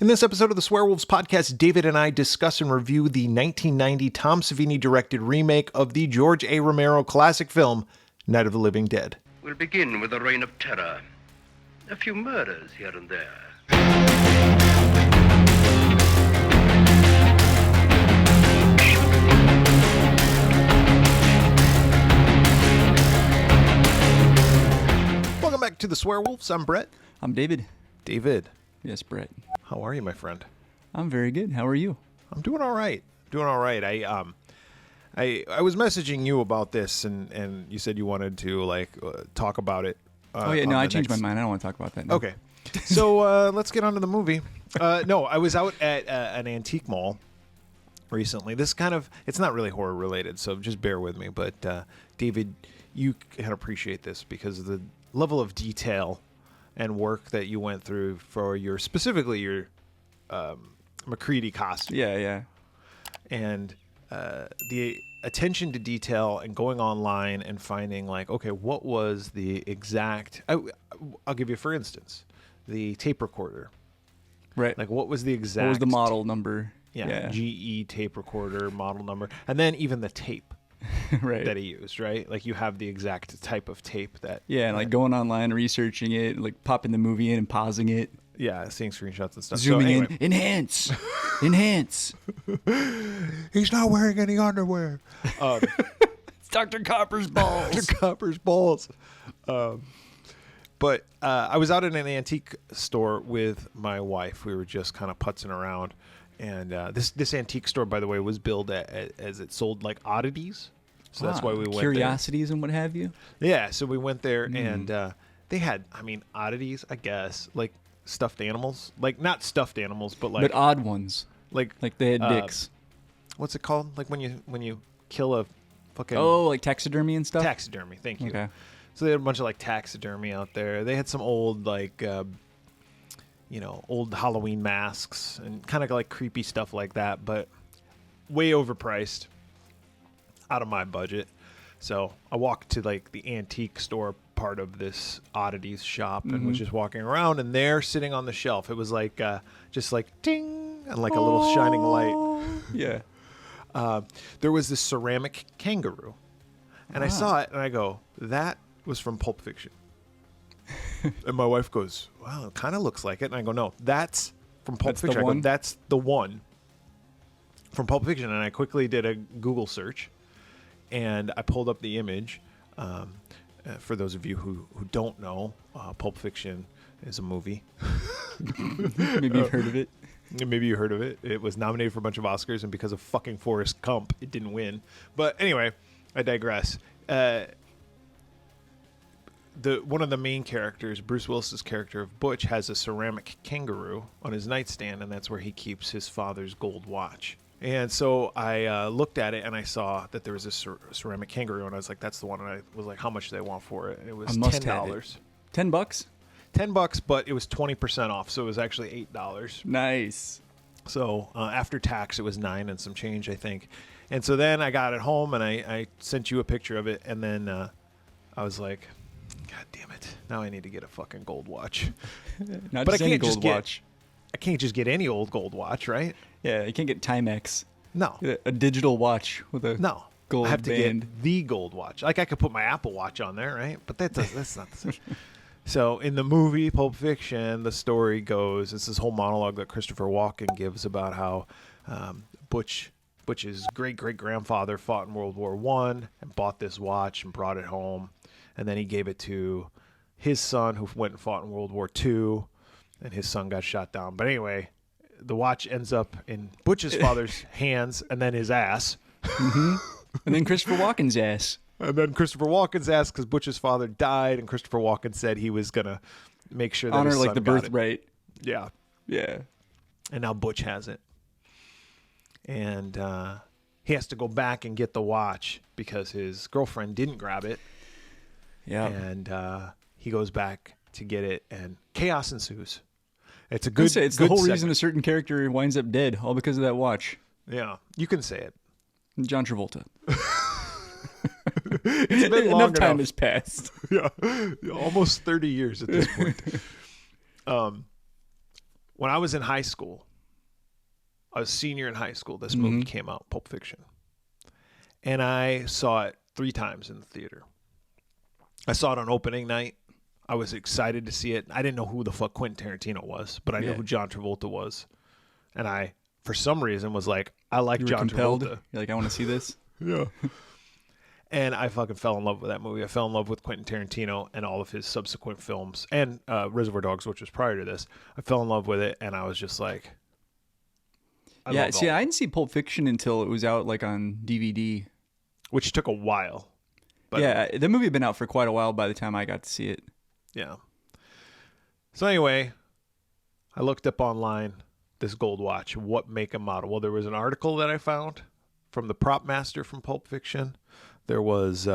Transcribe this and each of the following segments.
In this episode of the Swearwolves podcast, David and I discuss and review the 1990 Tom Savini directed remake of the George A. Romero classic film, Night of the Living Dead. We'll begin with a reign of terror. A few murders here and there. Welcome back to the Swearwolves. I'm Bret. I'm David. David, Yes, Bret. how are you, my friend? I'm very good. How are you? I'm doing all right. I was messaging you about this, and you said you wanted to talk about it. I changed my mind. I don't want to talk about that now. Okay, so let's get on to the movie. No, I was out at an antique mall recently. It's not really horror related, so just bear with me. But David, you can appreciate this because of the level of detail and work that you went through for specifically your McCready costume. Yeah. And the attention to detail and going online and finding what was the exact, I'll give you for instance, the tape recorder. Right. What was the exact. What was the model number? Yeah. GE tape recorder model number. And then even the tape. Right. That he used, right? You have the exact type of tape that. Yeah, and going online, researching it, popping the movie in and pausing it. Yeah, seeing screenshots and stuff. Zooming in. Enhance. Enhance. He's not wearing any underwear. It's Dr. Copper's balls. Dr. Copper's balls. But I was out in an antique store with my wife. We were just kind of putzing around. And this antique store, by the way, was billed as it sold oddities. So that's why we went Curiosities there. And what have you. Yeah, so we went there and they had, oddities, I guess, stuffed animals. Not stuffed animals, but But odd ones. Like they had dicks. What's it called? When you kill a fucking... Oh, taxidermy and stuff? Taxidermy, thank you. Okay. So they had a bunch of taxidermy out there. They had some old old Halloween masks and kind of creepy stuff like that, but way overpriced, out of my budget. So I walked to the antique store part of this oddities shop and was just walking around, and there sitting on the shelf, it was just ding, and a little shining light. Yeah. There was this ceramic kangaroo, and I saw it and I go, that was from Pulp Fiction. And my wife goes, wow, it kind of looks like it. And I go, no, that's from Pulp Fiction. I go, that's the one from Pulp Fiction. And I quickly did a Google search, and I pulled up the image. For those of you who don't know, Pulp Fiction is a movie. Maybe you've heard of it. Maybe you heard of it. It was nominated for a bunch of Oscars, and because of fucking Forrest Gump, it didn't win. But anyway, I digress. One of the main characters, Bruce Willis's character of Butch, has a ceramic kangaroo on his nightstand, and that's where he keeps his father's gold watch. And so I looked at it, and I saw that there was a ceramic kangaroo, and I was like, that's the one. And I was like, how much do they want for it? And it was $10. $10? $10, but it was 20% off, so it was actually $8. Nice. So after tax, it was $9 and some change, I think. And so then I got it home, and I sent you a picture of it, and then I was like, God damn it! Now I need to get a fucking gold watch. Not just any gold watch. I can't just get any old gold watch, right? Yeah, you can't get Timex. No. Get a digital watch with a gold I have to band. get the gold watch. I could put my Apple Watch on there, right? But that's not the same. So in the movie Pulp Fiction, the story goes, it's this whole monologue that Christopher Walken gives about how Butch's great-great-grandfather fought in World War I and bought this watch and brought it home. And then he gave it to his son, who went and fought in World War II, and his son got shot down. But anyway, the watch ends up in Butch's father's hands, and then his ass. Mm-hmm. And then Christopher Walken's ass. And then Christopher Walken's ass, because Butch's father died, and Christopher Walken said he was going to make sure that honor his son the got birthright. Yeah. Yeah. And now Butch has it. And he has to go back and get the watch because his girlfriend didn't grab it. Yeah. And he goes back to get it, and chaos ensues. It's a good. It's good the whole segment. reason a certain character winds up dead, all because of that watch. Yeah, you can say it. John Travolta. It's been long enough time has passed. Yeah, almost 30 years at this point. when I was in high school, I was senior in high school, this movie came out, Pulp Fiction. And I saw it 3 times in the theater. I saw it on opening night. I was excited to see it. I didn't know who the fuck Quentin Tarantino was, but I knew who John Travolta was. And I, for some reason, was like, I like John Travolta. You're like, I want to see this. Yeah. And I fucking fell in love with that movie. I fell in love with Quentin Tarantino and all of his subsequent films. And Reservoir Dogs, which was prior to this. I fell in love with it, and I was just like... I didn't see Pulp Fiction until it was out like on DVD. Which took a while. But yeah, the movie had been out for quite a while by the time I got to see it. Yeah. So anyway, I looked up online this gold watch, what make and model. Well, there was an article that I found from the prop master from Pulp Fiction. There was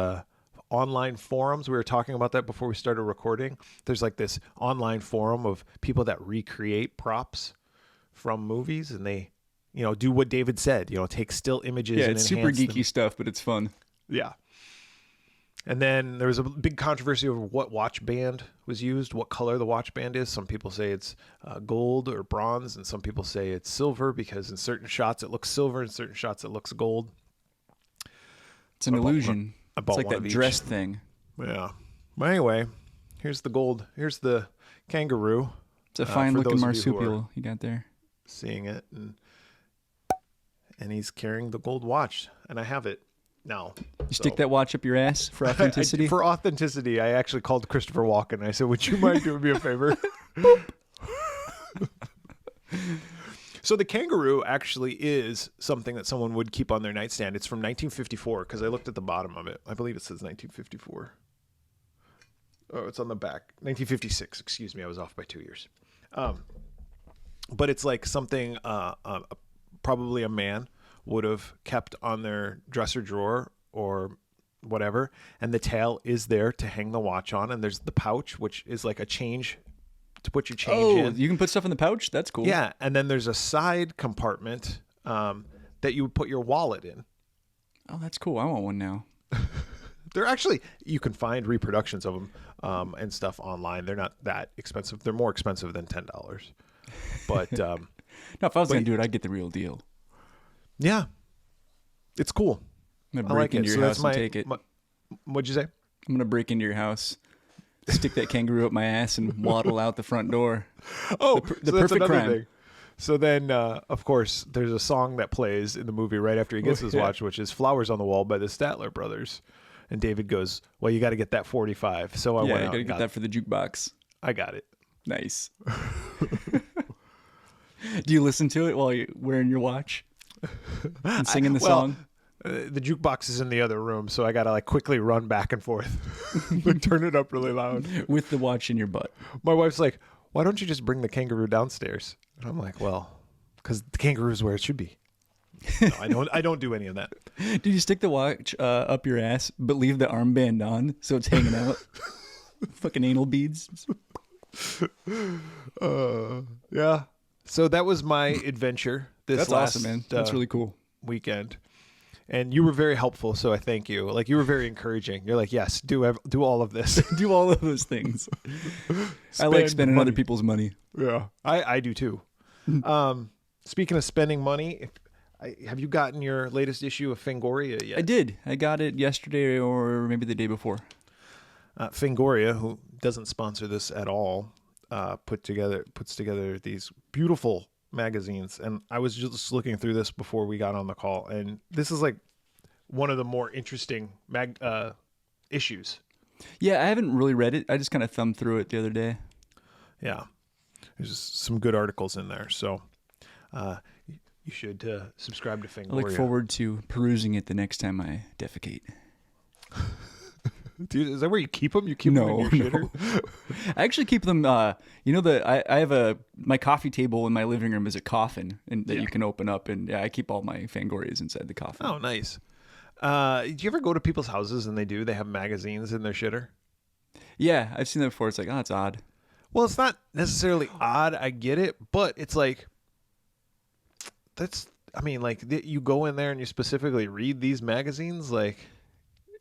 online forums. We were talking about that before we started recording. There's like this online forum of people that recreate props from movies, and they, do what David said, take still images. Yeah, and it's super geeky them. stuff, but it's fun. Yeah. And then there was a big controversy over what watch band was used, what color the watch band is. Some people say it's gold or bronze, and some people say it's silver because in certain shots it looks silver, in certain shots it looks gold. It's an illusion. It's like that dress thing. Yeah. But anyway, here's the gold. Here's the kangaroo. It's a fine-looking marsupial you got there. Seeing it, and he's carrying the gold watch, and I have it now. You stick that watch up your ass for authenticity? For authenticity, I actually called Christopher Walken. I said, would you mind doing me a favor? So the kangaroo actually is something that someone would keep on their nightstand. It's from 1954 because I looked at the bottom of it. I believe it says 1954. Oh, it's on the back. 1956. Excuse me. I was off by 2 years. But it's like something probably a man would have kept on their dresser drawer or whatever. And the tail is there to hang the watch on. And there's the pouch, which is like a change to put your change in. You can put stuff in the pouch? That's cool. Yeah. And then there's a side compartment that you would put your wallet in. Oh, that's cool. I want one now. They're actually, you can find reproductions of them and stuff online. They're not that expensive. They're more expensive than $10. But no, if I was going to do it, I'd get the real deal. Yeah. It's cool. I'm going to break into your house and take it. What'd you say? I'm going to break into your house, stick that kangaroo up my ass, and waddle out the front door. Oh, the perfect crime. Thing. So then, of course, there's a song that plays in the movie right after he gets his watch, which is Flowers on the Wall by the Statler Brothers. And David goes, well, you got to get that 45. So I went out you got to get that for the jukebox. I got it. Nice. Do you listen to it while you're wearing your watch and singing the song? The jukebox is in the other room, so I got to like quickly run back and forth, like turn it up really loud. With the watch in your butt. My wife's like, why don't you just bring the kangaroo downstairs? And I'm like, well, because the kangaroo is where it should be. No, I don't do any of that. Did you stick the watch up your ass, but leave the armband on so it's hanging out? Fucking anal beads. Yeah. So that was my adventure That's awesome, man. That's really cool. Weekend. And you were very helpful, so I thank you. Like, you were very encouraging. You're like, yes, do all of this. Do all of those things. I like spending other people's money. Yeah. I do too. Speaking of spending money, have you gotten your latest issue of Fangoria yet? I did. I got it yesterday or maybe the day before. Fangoria, who doesn't sponsor this at all, puts together these beautiful magazines, and I was just looking through this before we got on the call, and this is like one of the more interesting issues. Yeah, I haven't really read it. I just kind of thumbed through it the other day. Yeah, there's just some good articles in there, so you should subscribe to Fangoria. I look forward to perusing it the next time I defecate. Dude, is that where you keep them? You keep them in your shitter? I actually keep them. I have my coffee table in my living room is a coffin, and that you can open up, and I keep all my Fangorias inside the coffin. Oh, nice. Do you ever go to people's houses and they have magazines in their shitter? Yeah, I've seen that before. It's like, oh, it's odd. Well, it's not necessarily odd. I get it, but it's like you go in there and you specifically read these magazines, like.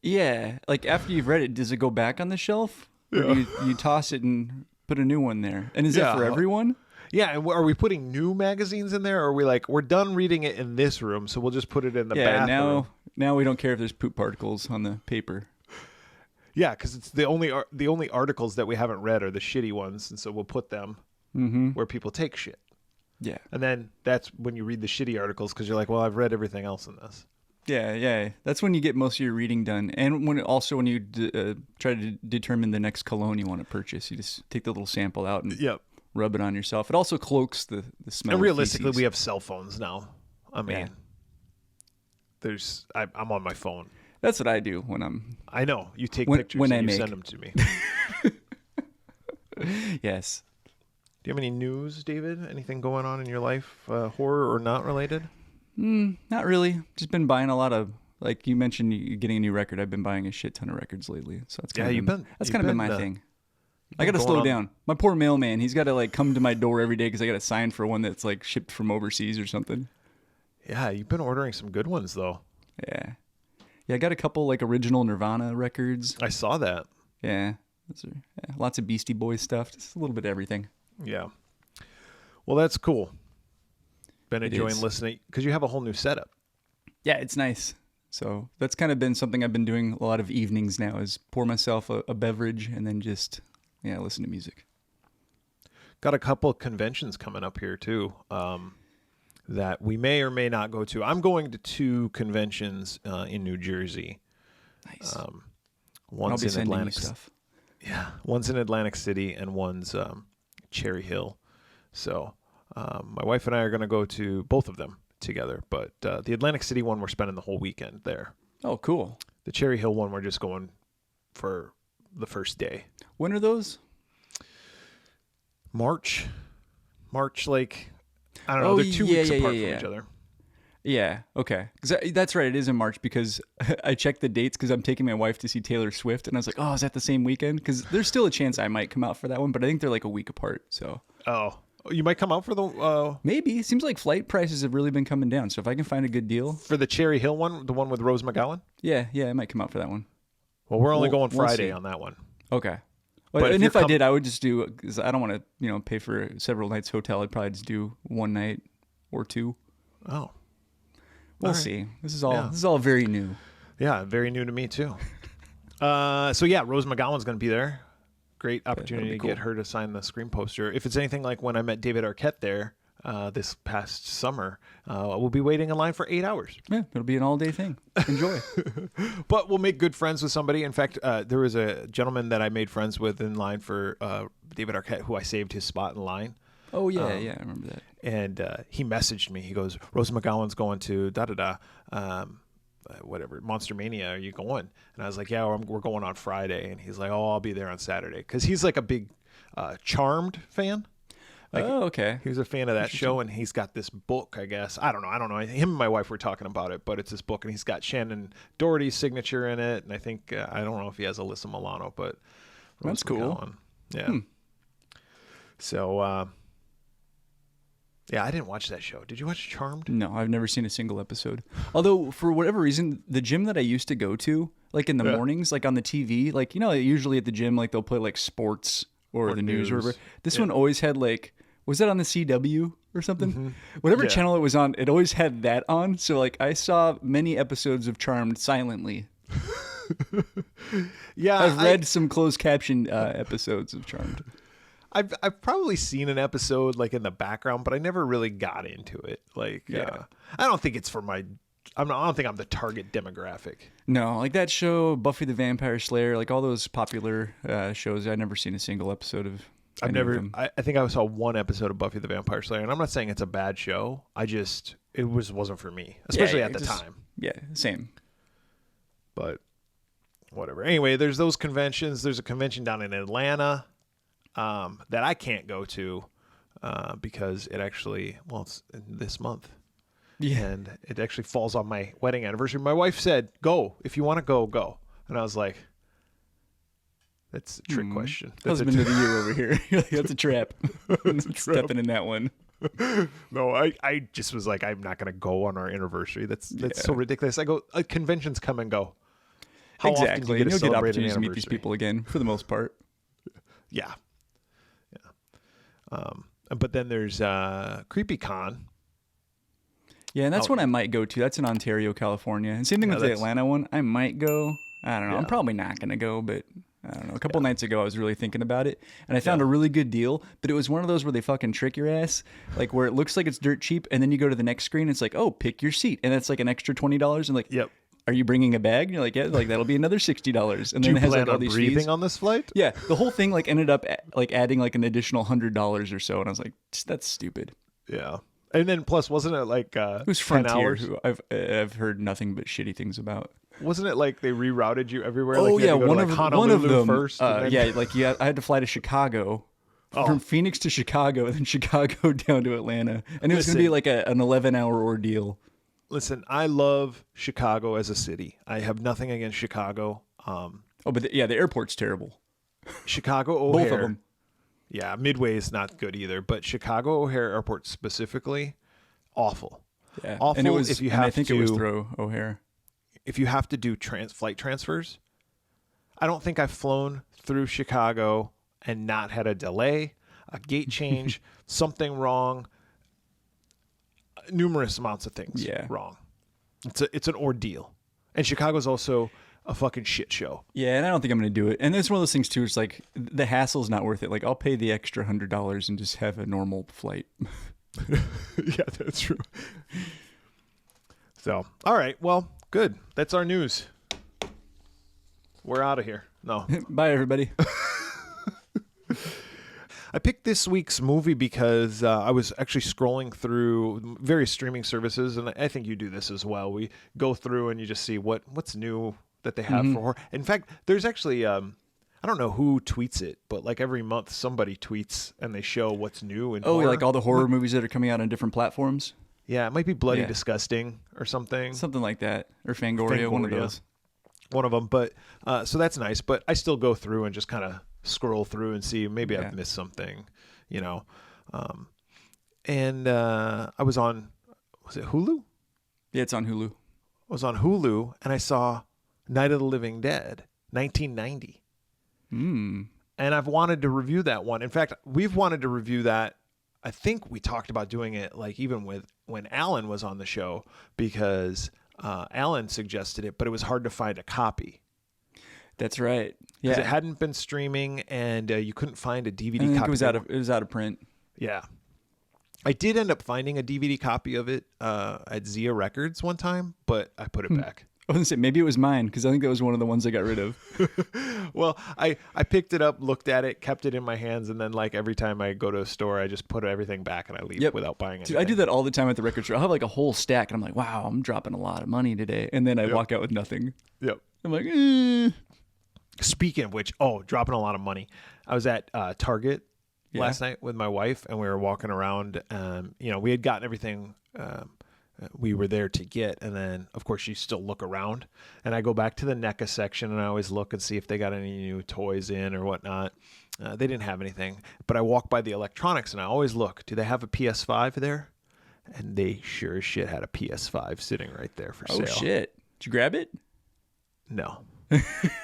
Yeah, like after you've read it, does it go back on the shelf? Or do you toss it and put a new one there? And is that for everyone? Yeah, and are we putting new magazines in there, or are we like, we're done reading it in this room, so we'll just put it in the bathroom? Now we don't care if there's poop particles on the paper. Yeah, because it's the only articles that we haven't read are the shitty ones, and so we'll put them where people take shit. Yeah. And then that's when you read the shitty articles because you're like, well, I've read everything else in this. Yeah. That's when you get most of your reading done. And when you try to determine the next cologne you want to purchase, you just take the little sample out and rub it on yourself. It also cloaks the smell. And realistically, of feces. we have cell phones now. I mean, I'm on my phone. That's what I do when I know. You take pictures and you send them to me. Yes. Do you have any news, David? Anything going on in your life, horror or not related? Not really. Just been buying a lot of, like you mentioned, you getting a new record. I've been buying a shit ton of records lately. So that's kind of been my thing. I got to slow down. My poor mailman, he's got to like come to my door every day because I got to sign for one that's like shipped from overseas or something. Yeah, you've been ordering some good ones though. Yeah, I got a couple like original Nirvana records. I saw that. Yeah, lots of Beastie Boys stuff. Just a little bit of everything. Yeah. Well, that's cool. Been enjoying listening because you have a whole new setup. Yeah, it's nice. So that's kind of been something I've been doing a lot of evenings now is pour myself a beverage and then just, listen to music. Got a couple of conventions coming up here too that we may or may not go to. I'm going to 2 conventions in New Jersey. Nice. One's in Atlantic. Stuff. Yeah, one's in Atlantic City and one's Cherry Hill. So my wife and I are going to go to both of them together. But the Atlantic City one, we're spending the whole weekend there. Oh, cool. The Cherry Hill one, we're just going for the first day. When are those? March, like, I don't know. They're 2 weeks apart from each other. Yeah, okay. That's right. It is in March because I checked the dates because I'm taking my wife to see Taylor Swift. And I was like, oh, is that the same weekend? Because there's still a chance I might come out for that one. But I think they're like a week apart. So. Oh, you might come out for the... Maybe. It seems like flight prices have really been coming down. So if I can find a good deal... For the Cherry Hill one, the one with Rose McGowan? Yeah, I might come out for that one. Well, we're only going Friday on that one. Okay. But if I did, I would just do... Because I don't want to, pay for several nights hotel. I'd probably just do one night or 2. Oh. We'll see. This is all very new. Yeah, very new to me too. Rose McGowan's going to be there. Great opportunity to get her to sign the Scream poster. If it's anything like when I met David Arquette there this past summer, we'll be waiting in line for 8 hours. Yeah, it'll be an all-day thing. Enjoy. But we'll make good friends with somebody. In fact, there was a gentleman that I made friends with in line for David Arquette who I saved his spot in line. Oh, yeah, I remember that. And he messaged me. He goes, Rose McGowan's going to whatever, Monster Mania. Are you going? And I was like, yeah, we're going on Friday. And he's like, oh, I'll be there on Saturday. Because he's like a big Charmed fan. Like, oh, okay. He was a fan of that show, and he's got this book, I guess. I don't know. Him and my wife were talking about it, but it's this book, and he's got Shannon Doherty's signature in it. And I think, I don't know if he has Alyssa Milano, but Rose that's cool. McGowan. Yeah. So, yeah, I didn't watch that show. Did you watch Charmed? No, I've never seen a single episode. Although, for whatever reason, the gym that I used to go to, like in the mornings, like on the TV, like, usually at the gym, like they'll play like sports or the news or whatever. This one always had like, was that on the CW or something? Mm-hmm. Whatever channel it was on, it always had that on. So like I saw many episodes of Charmed silently. Yeah, I've read some closed caption episodes of Charmed. I've probably seen an episode like in the background, but I never really got into it. Like, I don't think it's for my. I don't think I'm the target demographic. No, like that show, Buffy the Vampire Slayer, like all those popular shows. I've never seen a single episode of. I think I saw one episode of Buffy the Vampire Slayer, and I'm not saying it's a bad show. It wasn't for me, especially at the time. Yeah, same. But whatever. Anyway, there's those conventions. There's a convention down in Atlanta. That I can't go to because it actually, it's this month. Yeah. And it actually falls on my wedding anniversary. My wife said, go. If you want to go, go. And I was like, that's a trick question. That's Husband of the year over here. That's a trap. Stepping in that one. No, I just was like, I'm not going to go on our anniversary. That's so ridiculous. I go, conventions come and go. How often do you get opportunities to meet these people again, for the most part. Yeah. But then there's CreepyCon. Yeah, and that's one I might go to. That's in Ontario, California. And same thing with the Atlanta one. I might go. I don't know. I'm probably not going to go, but I don't know. A couple nights ago, I was really thinking about it, and I found a really good deal, but it was one of those where they fucking trick your ass, like where it looks like it's dirt cheap, and then you go to the next screen, it's like, oh, pick your seat, and it's like an extra $20, and like, Yep. Are you bringing a bag? And you're like, yeah, like that'll be another $60. And Do then you it has plan like all on these breathing fees. on this flight? Yeah, the whole thing like ended up like adding like an additional $100 or so, and I was like, that's stupid. Yeah. And then plus, wasn't it like It was 10 Frontier, hours? who I've heard nothing but shitty things about. Wasn't it like they rerouted you everywhere? Oh like you yeah, had to go one to, of like, one Honolulu of them. first. And then... Yeah, like I had to fly to Chicago, from Phoenix to Chicago, and then Chicago down to Atlanta, and it was going to be like an 11-hour ordeal. Listen, I love Chicago as a city. I have nothing against Chicago. But the airport's terrible. Chicago O'Hare. Both of them. Yeah, Midway is not good either, but Chicago O'Hare Airport specifically, awful. Yeah, Awful. and it was. If you and have I think to, it was through O'Hare. If you have to do flight transfers, I don't think I've flown through Chicago and not had a delay, a gate change, something wrong. Numerous amounts of things wrong. It's an ordeal, and Chicago's also a fucking shit show. Yeah, and I don't think I'm going to do it. And it's one of those things too. It's like the hassle's not worth it. Like I'll pay the extra $100 and just have a normal flight. Yeah, that's true. So, all right, well, good. That's our news. We're out of here. No. Bye, everybody. I picked this week's movie because I was actually scrolling through various streaming services, and I think you do this as well. We go through and you just see what's new that they have for horror. In fact, there's actually I don't know who tweets it, but like every month somebody tweets and they show what's new in horror. Like all the horror movies that are coming out on different platforms. Yeah, it might be Bloody Disgusting or something. Something like that. Or Fangoria, one of those. One of them. But so that's nice. But I still go through and just kind of scroll through and see maybe I've missed something, you know. And I was on, was it Hulu? Yeah, it's on Hulu. I was on Hulu and I saw Night of the Living Dead, 1990. And I've wanted to review that one. In fact, we've wanted to review that. I think we talked about doing it like even with when Alan was on the show because Alan suggested it, but it was hard to find a copy. That's right. Yeah, because it hadn't been streaming and you couldn't find a DVD copy. It was out of print. Yeah, I did end up finding a DVD copy of it at Zia Records one time, but I put it back. I was gonna say maybe it was mine because I think that was one of the ones I got rid of. Well, I picked it up, looked at it, kept it in my hands, and then like every time I go to a store, I just put everything back and I leave without buying anything. Dude, I do that all the time at the record store. I'll have like a whole stack, and I'm like, wow, I'm dropping a lot of money today, and then I walk out with nothing. Yep. I'm like, Speaking of which, dropping a lot of money. I was at Target last night with my wife, and we were walking around. We had gotten everything we were there to get, and then of course you still look around. And I go back to the NECA section, and I always look and see if they got any new toys in or whatnot. They didn't have anything, but I walk by the electronics, and I always look. Do they have a PS5 there? And they sure as shit had a PS5 sitting right there for sale. Oh shit! Did you grab it? No.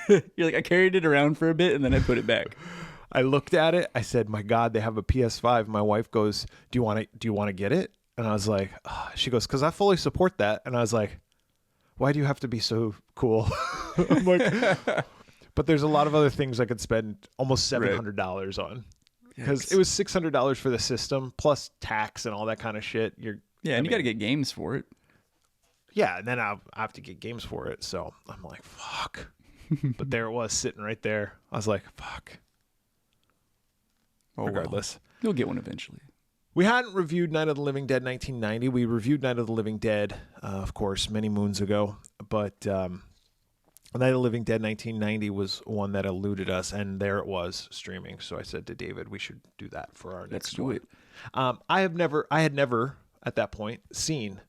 You're like, I carried it around for a bit and then I put it back. I looked at it. I said, "My God, they have a PS5." My wife goes, "Do you want to get it?" And I was like, she goes, "Because I fully support that." And I was like, "Why do you have to be so cool?" I'm like, but there's a lot of other things I could spend almost $700 on because it was $600 for the system plus tax and all that kind of shit. You got to get games for it. Yeah, and then I have to get games for it. So I'm like, fuck. But there it was sitting right there. I was like, fuck. Regardless. Well, you'll get one eventually. We hadn't reviewed Night of the Living Dead 1990. We reviewed Night of the Living Dead, of course, many moons ago. But Night of the Living Dead 1990 was one that eluded us, and there it was streaming. So I said to David, we should do that for our next one. Let's do it. I had never at that point seen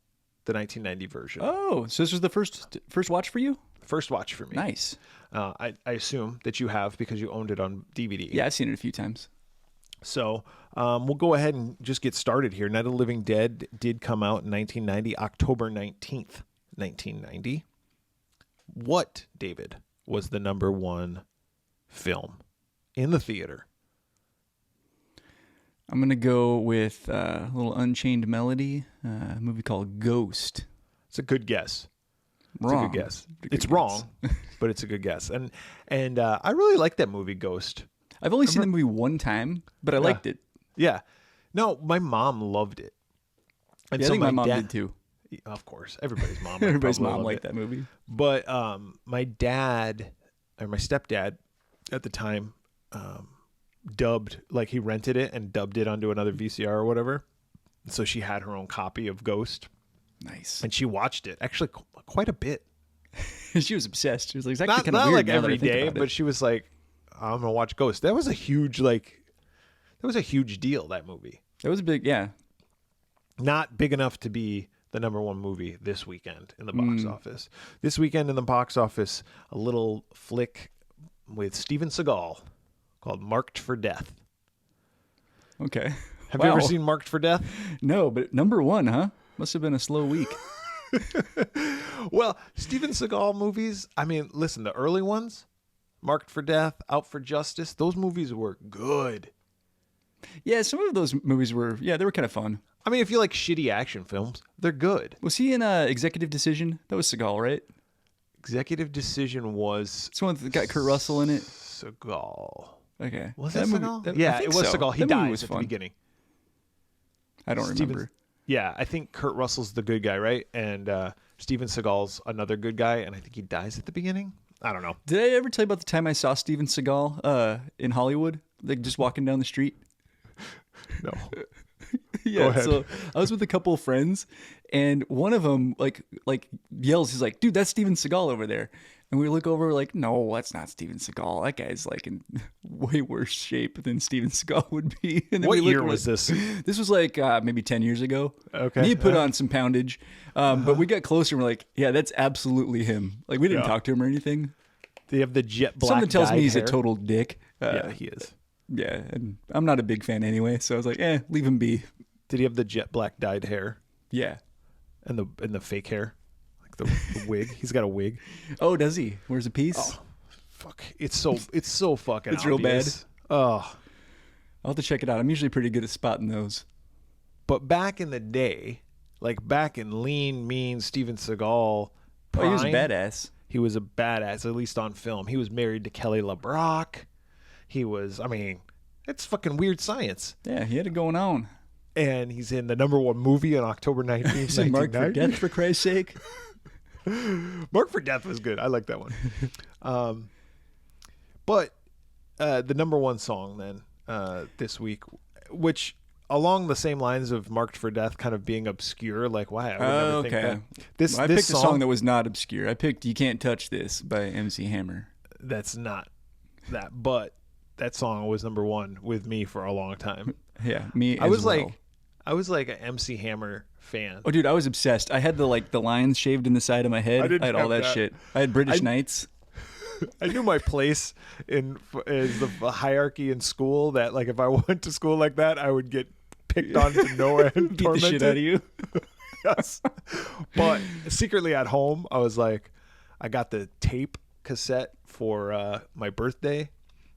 the 1990 version. Oh, so this was the first watch for you? First watch for me. Nice. I assume that you have because you owned it on DVD. Yeah, I've seen it a few times. So we'll go ahead and just get started here. Night of the Living Dead did come out in 1990, October 19th, 1990. What, David, was the number one film in the theater? I'm going to go with a little Unchained Melody, a movie called Ghost. It's a good guess. Wrong. It's a good guess. It's wrong, but it's a good guess. And I really like that movie, Ghost. I've only seen the movie one time, but I liked it. Yeah. No, my mom loved it. And Yeah, I think my mom did too. Of course. Everybody's mom. Everybody's mom loved liked it. that movie. But my dad, or my stepdad at the time, dubbed, like he rented it and dubbed it onto another VCR or whatever. So she had her own copy of Ghost. Nice. And she watched it actually quite a bit. She was obsessed. She was like, it's actually Not kind of weird like every day, but but she was like, I'm gonna watch Ghost. That was a huge deal, that movie. it was a big, yeah. Not big enough to be the number one movie this weekend in the box office. This weekend in the box office, a little flick with Steven Seagal called Marked for Death. Okay. Have you ever seen Marked for Death? No, but number one, huh? Must have been a slow week. Well, Steven Seagal movies, I mean, listen, the early ones, Marked for Death, Out for Justice, those movies were good. Yeah, some of those movies were, they were kind of fun. I mean, if you like shitty action films, they're good. Was he in Executive Decision? That was Seagal, right? Executive Decision was It's one that got Kurt Russell in it. Seagal. Okay. Was That it movie- Seagal? that- I Yeah, think it was so. Seagal. He That movie dies was at the fun. beginning. I don't Steven- remember. Yeah, I think Kurt Russell's the good guy, right? And Steven Seagal's another good guy, and I think he dies at the beginning. I don't know. Did I ever tell you about the time I saw Steven Seagal in Hollywood? Like just walking down the street? No. Yeah, ahead. so I was with a couple of friends, and one of them like yells, he's like, "Dude, that's Steven Seagal over there." And we look over, we're like, "No, that's not Steven Seagal. That guy's like in way worse shape than Steven Seagal would be." And then What we look, year we're was like- this? This was like maybe 10 years ago. Okay. And he put on some poundage, but we got closer and we're like, "Yeah, that's absolutely him." Like we didn't Yeah. talk to him or anything. They have the jet black. Something tells dyed me he's hair. a total dick. Yeah, he is. Yeah, and I'm not a big fan anyway, so I was like, leave him be. Did he have the jet black dyed hair Yeah. and the fake hair, like the wig? He's got a wig. Oh, does he? Wears a piece? Fuck! It's so fucking. It's real bad. obvious. Oh, I'll have to check it out. I'm usually pretty good at spotting those. but back in the day, like back in lean, mean Steven Seagal. Oh, he was a prime, badass. He was a badass, at least on film. He was married to Kelly LeBrock. He was. I mean, it's fucking weird science. Yeah, he had it going on. And he's in the number one movie on October 19th, He's in Mark for 1990. Death, for Christ's sake. Mark for Death was good. I like that one. But the number one song then this week, which along the same lines of Marked for Death kind of being obscure, like why I would never think that. This I this picked a song that was not obscure. I picked You Can't Touch This by MC Hammer. that's not that, but that song was number one with me for a long time. Yeah, me I as was well. like an MC Hammer fan. Oh, dude, I was obsessed. I had the lines shaved in the side of my head. I didn't had all have that that. shit. I had British Knights. I knew my place in the hierarchy in school, that like if I went to school like that, I would get picked on to no end, Beat the shit out of you. Yes. But secretly at home, I was like, I got the tape cassette for my birthday.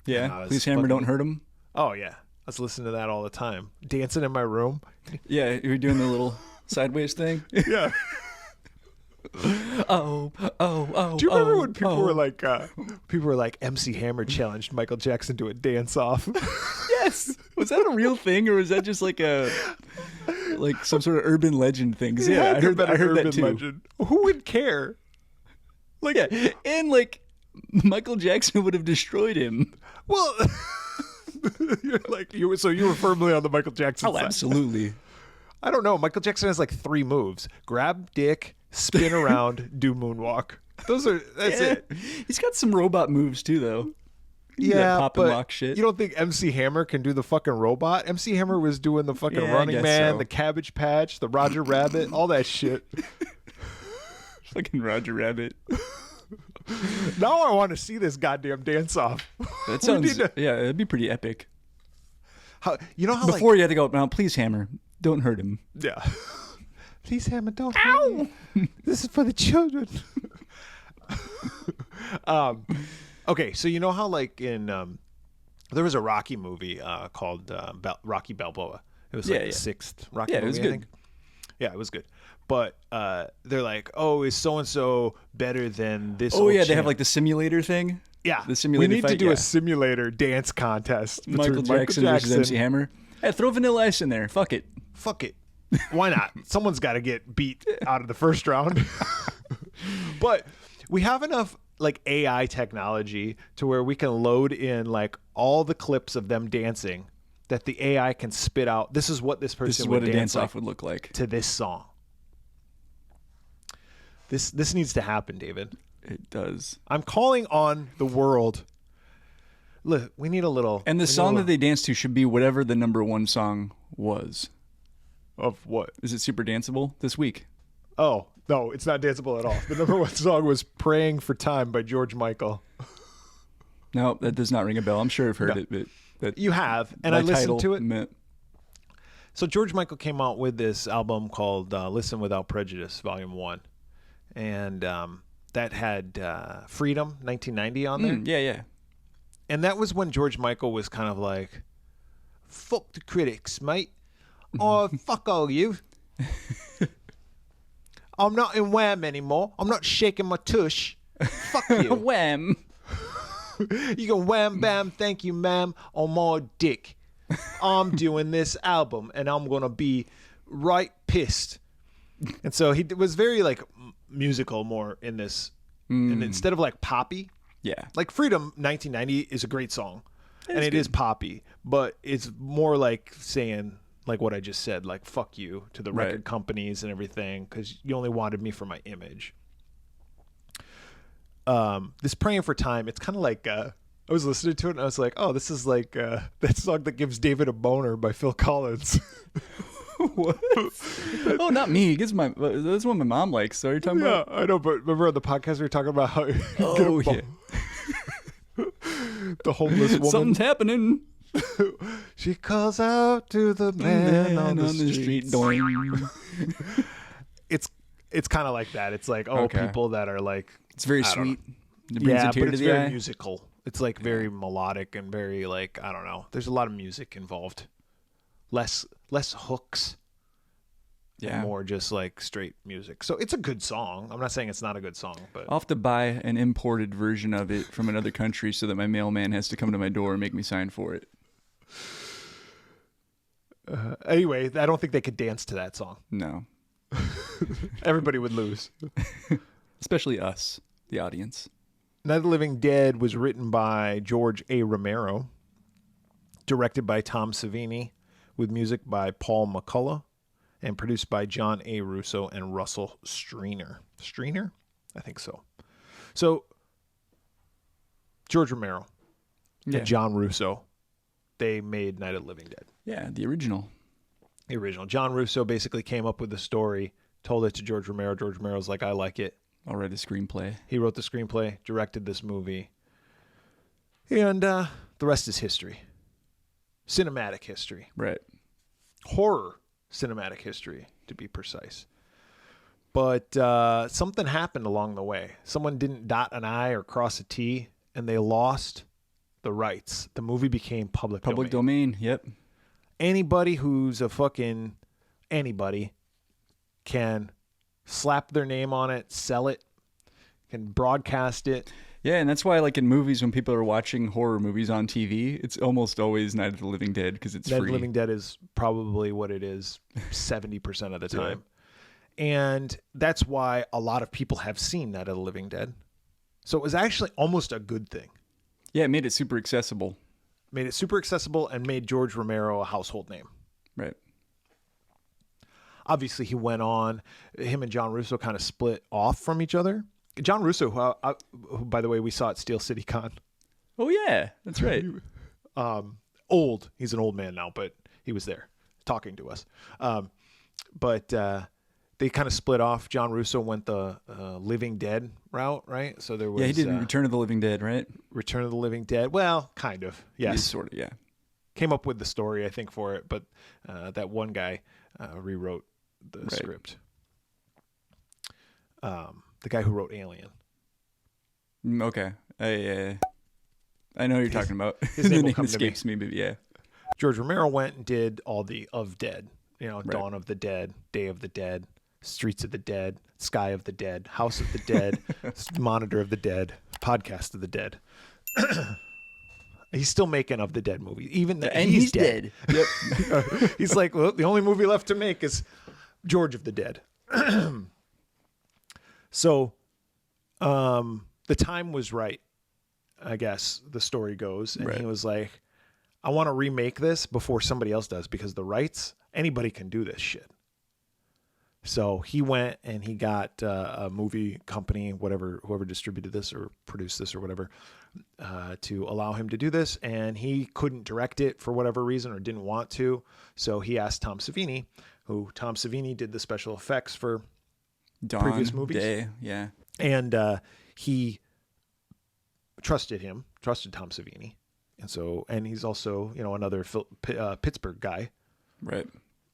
Yeah, was Please Hammer, fucking- Don't Hurt Him. Oh yeah, I was listening to that all the time, dancing in my room. Yeah, you were doing the little sideways thing. Yeah. Oh. Do you remember when people were like MC Hammer challenged Michael Jackson to a dance off? Yes. Was that a real thing, or was that just like some sort of urban legend thing? 'Cause, yeah, I heard that too. Legend. Who would care? Like, Yeah, and like Michael Jackson would have destroyed him. well, you were firmly on the Michael Jackson Oh, side. absolutely. I don't know. Michael Jackson has like 3 moves: grab dick, spin around, do moonwalk. That's it. He's got some robot moves too, though. Yeah, pop and but lock shit. you don't think MC Hammer can do the fucking robot? MC Hammer was doing the fucking Yeah, I Running guess Man, so. the Cabbage Patch, the Roger Rabbit, all that shit. Fucking Roger Rabbit. Now I want to see this goddamn dance off. That We sounds. need to- Yeah, it'd be pretty epic. You know how Before you had to go, now please Hammer, don't hurt him. yeah. Please, Hammer, don't. Ow! This is for the children. Okay, so you know how like in There was a Rocky movie called Rocky Balboa. It was like the sixth Rocky movie, it was I good. think. Yeah, it was good. But they're like, oh, is so-and-so better than this Oh, old yeah, they champ? have like the simulator thing. Yeah. The simulator We need to fight, do yeah. a simulator dance contest between Michael Jackson versus MC Hammer. Hey, throw Vanilla Ice in there. Fuck it. Fuck it. Why not? Someone's got to get beat out of the first round. But we have enough like AI technology to where we can load in like all the clips of them dancing that the AI can spit out. This is what this person This is would what a dance dance-off like would look like. to this song. This needs to happen, David. It does. I'm calling on the world. Look, we need a little. And the song that they dance to should be whatever the number one song was. Of what? Is it super danceable this week? Oh, no, it's not danceable at all. The number one song was Praying for Time by George Michael. No, that does not ring a bell. I'm sure I've heard it, but that You have, and by I listened title to it. meant- So George Michael came out with this album called Listen Without Prejudice, Volume 1. And that had Freedom 1990 on there. yeah. And that was when George Michael was kind of like, fuck the critics, mate. Oh, fuck all you. I'm not in Wham anymore. I'm not shaking my tush. Fuck you. Wham. You can wham, bam, thank you, ma'am, on my dick. I'm doing this album, and I'm going to be right pissed. And so he was very, like, musical more in this. And instead of, like, poppy, Yeah. like Freedom 1990 is a great song. And it good. is poppy, but it's more like saying, like what I just said, like, fuck you to the record companies and everything, because you only wanted me for my image. This Praying for Time, it's kind of like I was listening to it and I was like, oh, this is like that song that gives David a boner by Phil Collins. What? Oh, not me. That's what my mom likes. So are you talking about? I know, but remember on the podcast we were talking about how you get a Oh, yeah. the homeless woman. Something's happening. She calls out to the man on the street. Doing. It's kind of like that. It's like, Okay. people that are like, It's very I don't sweet. It brings yeah, a tear but to it's the very eye. musical. It's like very melodic and very like, I don't know. There's a lot of music involved. Less hooks. Yeah. And more just like straight music. So it's a good song. I'm not saying it's not a good song, but I'll have to buy an imported version of it from another country so that my mailman has to come to my door and make me sign for it. anyway, I don't think they could dance to that song. No. Everybody would lose. Especially us, the audience. Night of the Living Dead was written by George A. Romero, directed by Tom Savini, with music by Paul McCullough, and produced by John A. Russo and Russell Streiner. Streiner? I think so. So, George Romero and John Russo, they made Night of the Living Dead. Yeah, the original. The original. John Russo basically came up with the story, told it to George Romero. George Romero's like, I like it. I'll write a screenplay. He wrote the screenplay, directed this movie. And the rest is history. Cinematic history. Right. Horror cinematic history, to be precise. But something happened along the way. Someone didn't dot an I or cross a T, and they lost the rights. The movie became public domain. Yep. Anybody who's a fucking anybody can slap their name on it, sell it, can broadcast it. Yeah, and that's why, like in movies, when people are watching horror movies on TV, it's almost always Night of the Living Dead because it's Night of free. the Living Dead is probably what it is 70% of the time. And that's why a lot of people have seen Night of the Living Dead. So it was actually almost a good thing. Yeah, it made it super accessible. Made it super accessible and made George Romero a household name. Right. Obviously, he went on. Him and John Russo kind of split off from each other. John Russo, who by the way, we saw at Steel City Con. Oh, yeah, that's right. Old. He's an old man now, but he was there talking to us. But they kind of split off. John Russo went the Living Dead route, right? So there was... Yeah, he did Return of the Living Dead, right? Return of the Living Dead. Well, kind of. Yes. Sort of, yeah. Came up with the story, I think, for it. But that one guy rewrote the script. The guy who wrote Alien. Okay. I know who you're talking about. His name The will name come to me. escapes me, but yeah. George Romero went and did all the of Dead. Right. Dawn of the Dead, Day of the Dead, Streets of the Dead, Sky of the Dead, House of the Dead, Monitor of the Dead, Podcast of the Dead. He's still making of the Dead movie, And he's dead. Yep. He's like, well, the only movie left to make is George of the Dead. So, the time was right, I guess the story goes, and he was like, I want to remake this before somebody else does, because the rights, anybody can do this shit. So he went and he got a movie company, whoever distributed this or produced this or whatever, to allow him to do this. And he couldn't direct it for whatever reason or didn't want to. So he asked Tom Savini, Tom Savini did the special effects for previous movies. Day, yeah. And he trusted Tom Savini. And he's also, another Pittsburgh guy. Right.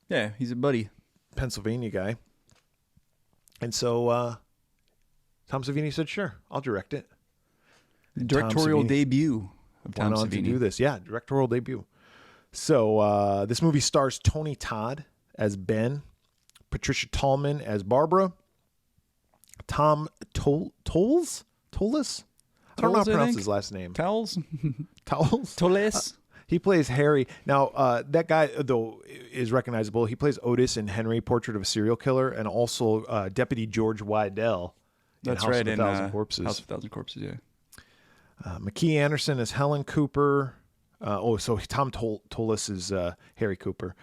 Yeah, he's a buddy. Pennsylvania guy. And so Tom Savini said, sure, I'll direct it. Directorial debut of Tom Savini. To do this. Yeah, directorial debut. So this movie stars Tony Todd as Ben, Patricia Tallman as Barbara, Tom Tolles? I don't know how to pronounce his last name. Towles? Tolles? He plays Harry. Now, that guy, though, is recognizable. He plays Otis in Henry, Portrait of a Serial Killer, and also Deputy George Wydell in House of a Thousand Corpses. House of a Thousand Corpses, yeah. McKee Anderson is Helen Cooper. So Tom Tolles is Harry Cooper.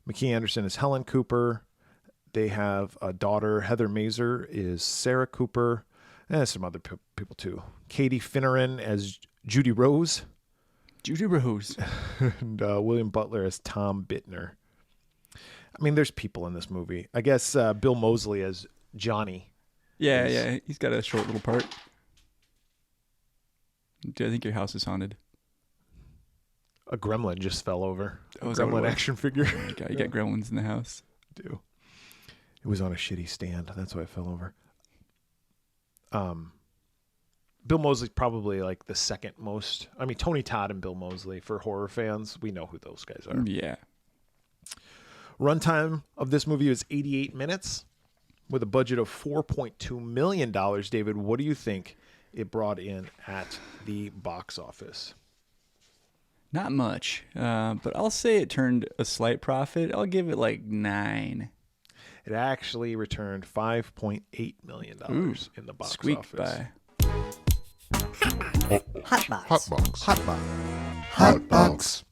McKee Anderson is Helen Cooper. They have a daughter. Heather Mazer is Sarah Cooper. And some other people, too. Katie Finneran as Judy Rose. And William Butler as Tom Bittner. I mean, there's people in this movie. I guess Bill Moseley as Johnny. Yeah. He's got a short little part. I think your house is haunted. A gremlin just fell over. Oh, gremlin action figure. Oh my God, you got gremlins in the house. I do. It was on a shitty stand. That's why it fell over. Bill Moseley's probably like the second most. I mean, Tony Todd and Bill Moseley, for horror fans, we know who those guys are. Yeah. Runtime of this movie is 88 minutes with a budget of $4.2 million. David, what do you think it brought in at the box office? Not much, but I'll say it turned a slight profit. I'll give it like 9. It actually returned $5.8 million in the box squeaked office. By. Hotbox.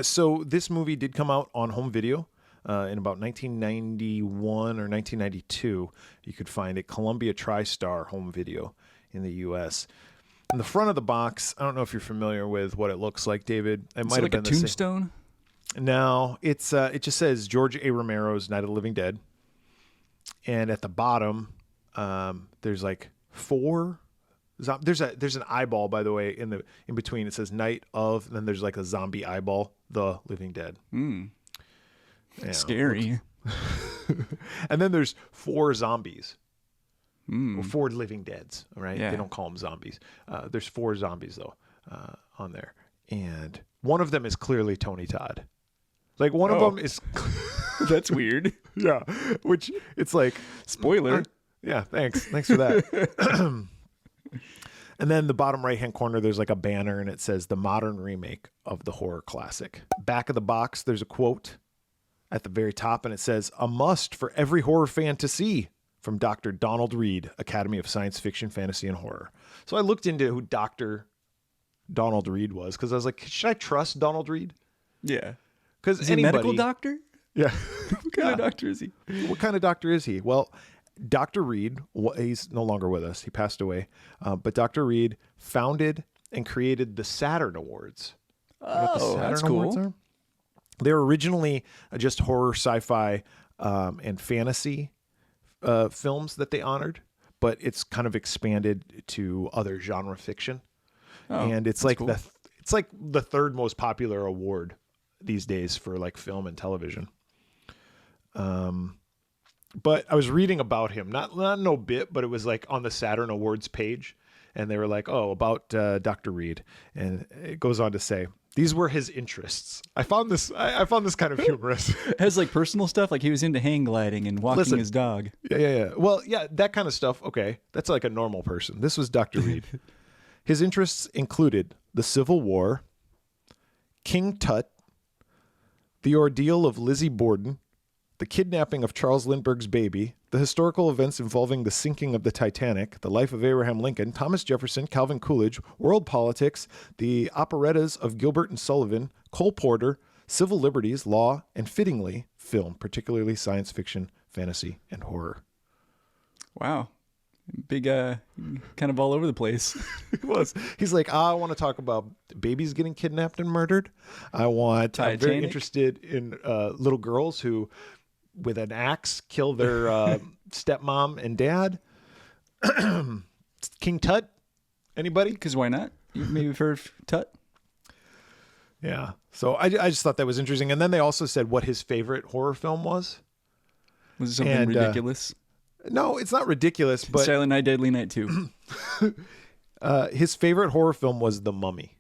So this movie did come out on home video in about 1991 or 1992. You could find it Columbia TriStar home video in the U.S. In the front of the box, I don't know if you're familiar with what it looks like, David. It might have like been a tombstone. No, it's it just says George A. Romero's Night of the Living Dead, and at the bottom, there's like 4. There's an eyeball, by the way, in between. It says Night of, and then there's like a zombie eyeball, The Living Dead. Yeah, scary. And then there's 4 zombies. Or 4 living deads, right? Yeah. They don't call them zombies. There's 4 zombies, though, on there. And one of them is clearly Tony Todd. Like, one of them is... That's weird. Yeah. Which, it's like... Spoiler. Yeah, thanks. Thanks for that. And then the bottom right-hand corner, there's like a banner, and it says the modern remake of the horror classic. Back of the box, there's a quote at the very top, and it says, "A must for every horror fan to see," from Dr. Donald Reed, Academy of Science Fiction, Fantasy, and Horror. So I looked into who Dr. Donald Reed was, because I was like, should I trust Donald Reed? Yeah. Because is he a medical doctor? Yeah. What kind of doctor is he? What kind of doctor is he? Well, Dr. Reed, he's no longer with us. He passed away. But Dr. Reed founded and created the Saturn Awards. That's cool. Are? They were originally just horror, sci-fi, and fantasy films that they honored, but it's kind of expanded to other genre fiction. And it's like cool. It's like the 3rd most popular award these days for like film and television. But I was reading about him, not no bit, but it was like on the Saturn Awards page, and they were like, "Oh, about Dr. Reed," and it goes on to say, "These were his interests." I found this kind of humorous. It has like personal stuff, like he was into hang gliding and walking his dog. Yeah. Well, yeah, that kind of stuff. Okay, that's like a normal person. This was Dr. Reed. His interests included the Civil War, King Tut, the ordeal of Lizzie Borden, the kidnapping of Charles Lindbergh's baby, the historical events involving the sinking of the Titanic, the life of Abraham Lincoln, Thomas Jefferson, Calvin Coolidge, world politics, the operettas of Gilbert and Sullivan, Cole Porter, civil liberties, law, and fittingly, film, particularly science fiction, fantasy, and horror. Wow. Big, kind of all over the place. He was. He's like, I want to talk about babies getting kidnapped and murdered. I'm very interested in little girls who, with an axe, kill their stepmom and dad. King Tut? Anybody? Because why not? You maybe you've heard of Tut? Yeah. So I just thought that was interesting. And then they also said what his favorite horror film was. Was it something ridiculous? No, it's not ridiculous, but Silent Night, Deadly Night 2. His favorite horror film was The Mummy.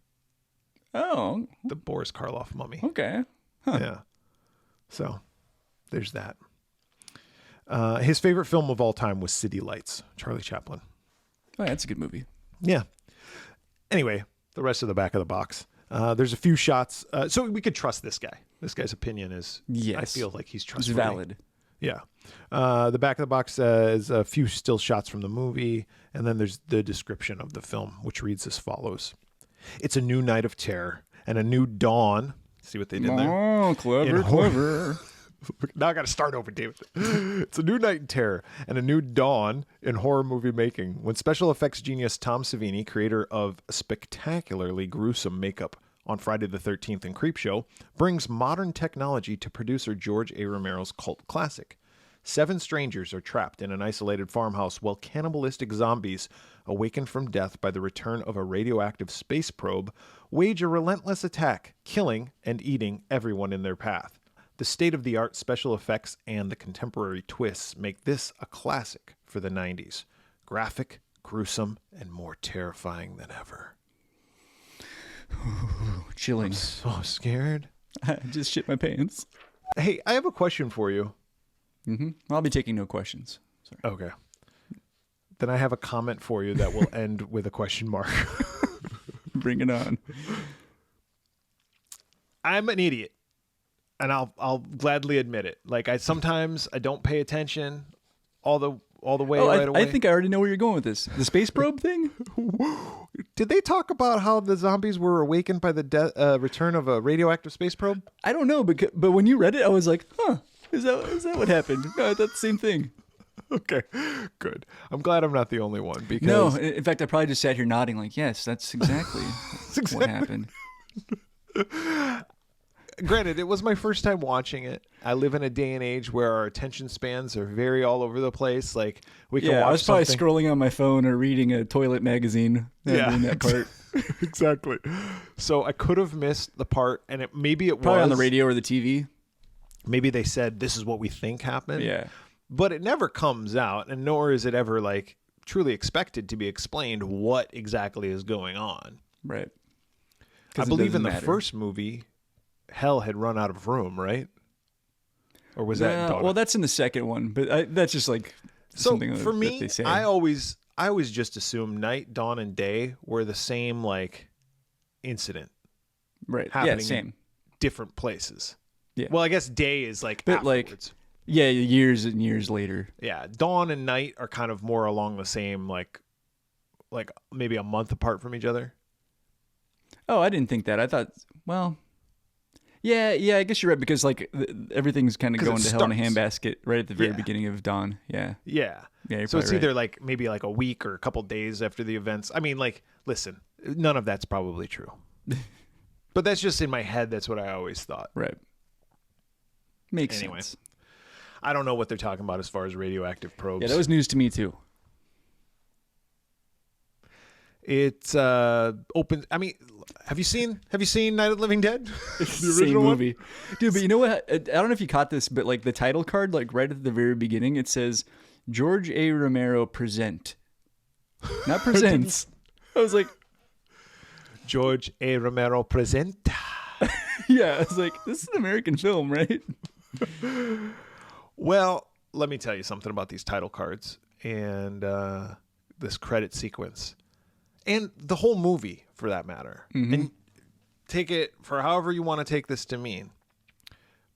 Oh. The Boris Karloff Mummy. Okay. Huh. Yeah. So there's that. His favorite film of all time was City Lights, Charlie Chaplin. Oh, that's a good movie. Yeah. Anyway, the rest of the back of the box. There's a few shots. So we could trust this guy. This guy's opinion is, yes. I feel like he's trustworthy. It's valid. Yeah. The back of the box is a few still shots from the movie, and then there's the description of the film, which reads as follows. It's a new night of terror and a new dawn. See what they did there? Oh, clever. Now I got to start over, David. It's a new night in terror and a new dawn in horror movie making when special effects genius Tom Savini, creator of spectacularly gruesome makeup on Friday the 13th and Creepshow, brings modern technology to producer George A. Romero's cult classic. 7 strangers are trapped in an isolated farmhouse while cannibalistic zombies, awakened from death by the return of a radioactive space probe, wage a relentless attack, killing and eating everyone in their path. The state-of-the-art special effects and the contemporary twists make this a classic for the 90s. Graphic, gruesome, and more terrifying than ever. Chilling. I'm so scared. I just shit my pants. Hey, I have a question for you. Mm-hmm. I'll be taking no questions. Sorry. Okay. Then I have a comment for you that will end with a question mark. Bring it on. I'm an idiot, and I'll gladly admit it. Like sometimes I don't pay attention all the way right away. I think I already know where you're going with this. The space probe thing? Did they talk about how the zombies were awakened by the return of a radioactive space probe? I don't know, but when you read it, I was like, huh, is that what happened? No, I thought the same thing. Okay, good. I'm glad I'm not the only one. Because no, in fact, I probably just sat here nodding like, yes, that's exactly what happened. Granted, it was my first time watching it. I live in a day and age where our attention spans are very all over the place. Like we can watch I was probably something. Scrolling on my phone or reading a toilet magazine. Doing that part. Exactly. So I could have missed the part, and maybe it probably was on the radio or the TV. Maybe they said this is what we think happened. Yeah. But it never comes out, and nor is it ever like truly expected to be explained what exactly is going on. Right. I believe in the first movie, hell had run out of room, right? Or was that in Dawn? Well, that's in the second one, but that's just like something for me, that they say. I always just assumed night, dawn, and day were the same like incident. Right. Happening Yeah, same. In different places. Yeah. Well, I guess day is like but afterwards. Yeah, years and years later. Yeah, dawn and night are kind of more along the same like maybe a month apart from each other. Oh, I didn't think that. I thought, well, yeah, I guess you're right because like everything's kind of going to hell in a handbasket right at the very beginning of Dawn. Yeah. Yeah. Yeah. So it's either like maybe like a week or a couple days after the events. I mean, like, listen, none of that's probably true, but that's just in my head. That's what I always thought. Right. Makes sense. I don't know what they're talking about as far as radioactive probes. Yeah, that was news to me too. It's open. I mean, have you seen Night of the Living Dead? The original movie, dude. But you know what? I don't know if you caught this, but like the title card, like right at the very beginning, it says George A. Romero present, not presents. I was like, George A. Romero present. yeah, I was like, this is an American film, right? Well, let me tell you something about these title cards and this credit sequence and the whole movie, for that matter. Mm-hmm. And take it for however you want to take this to mean,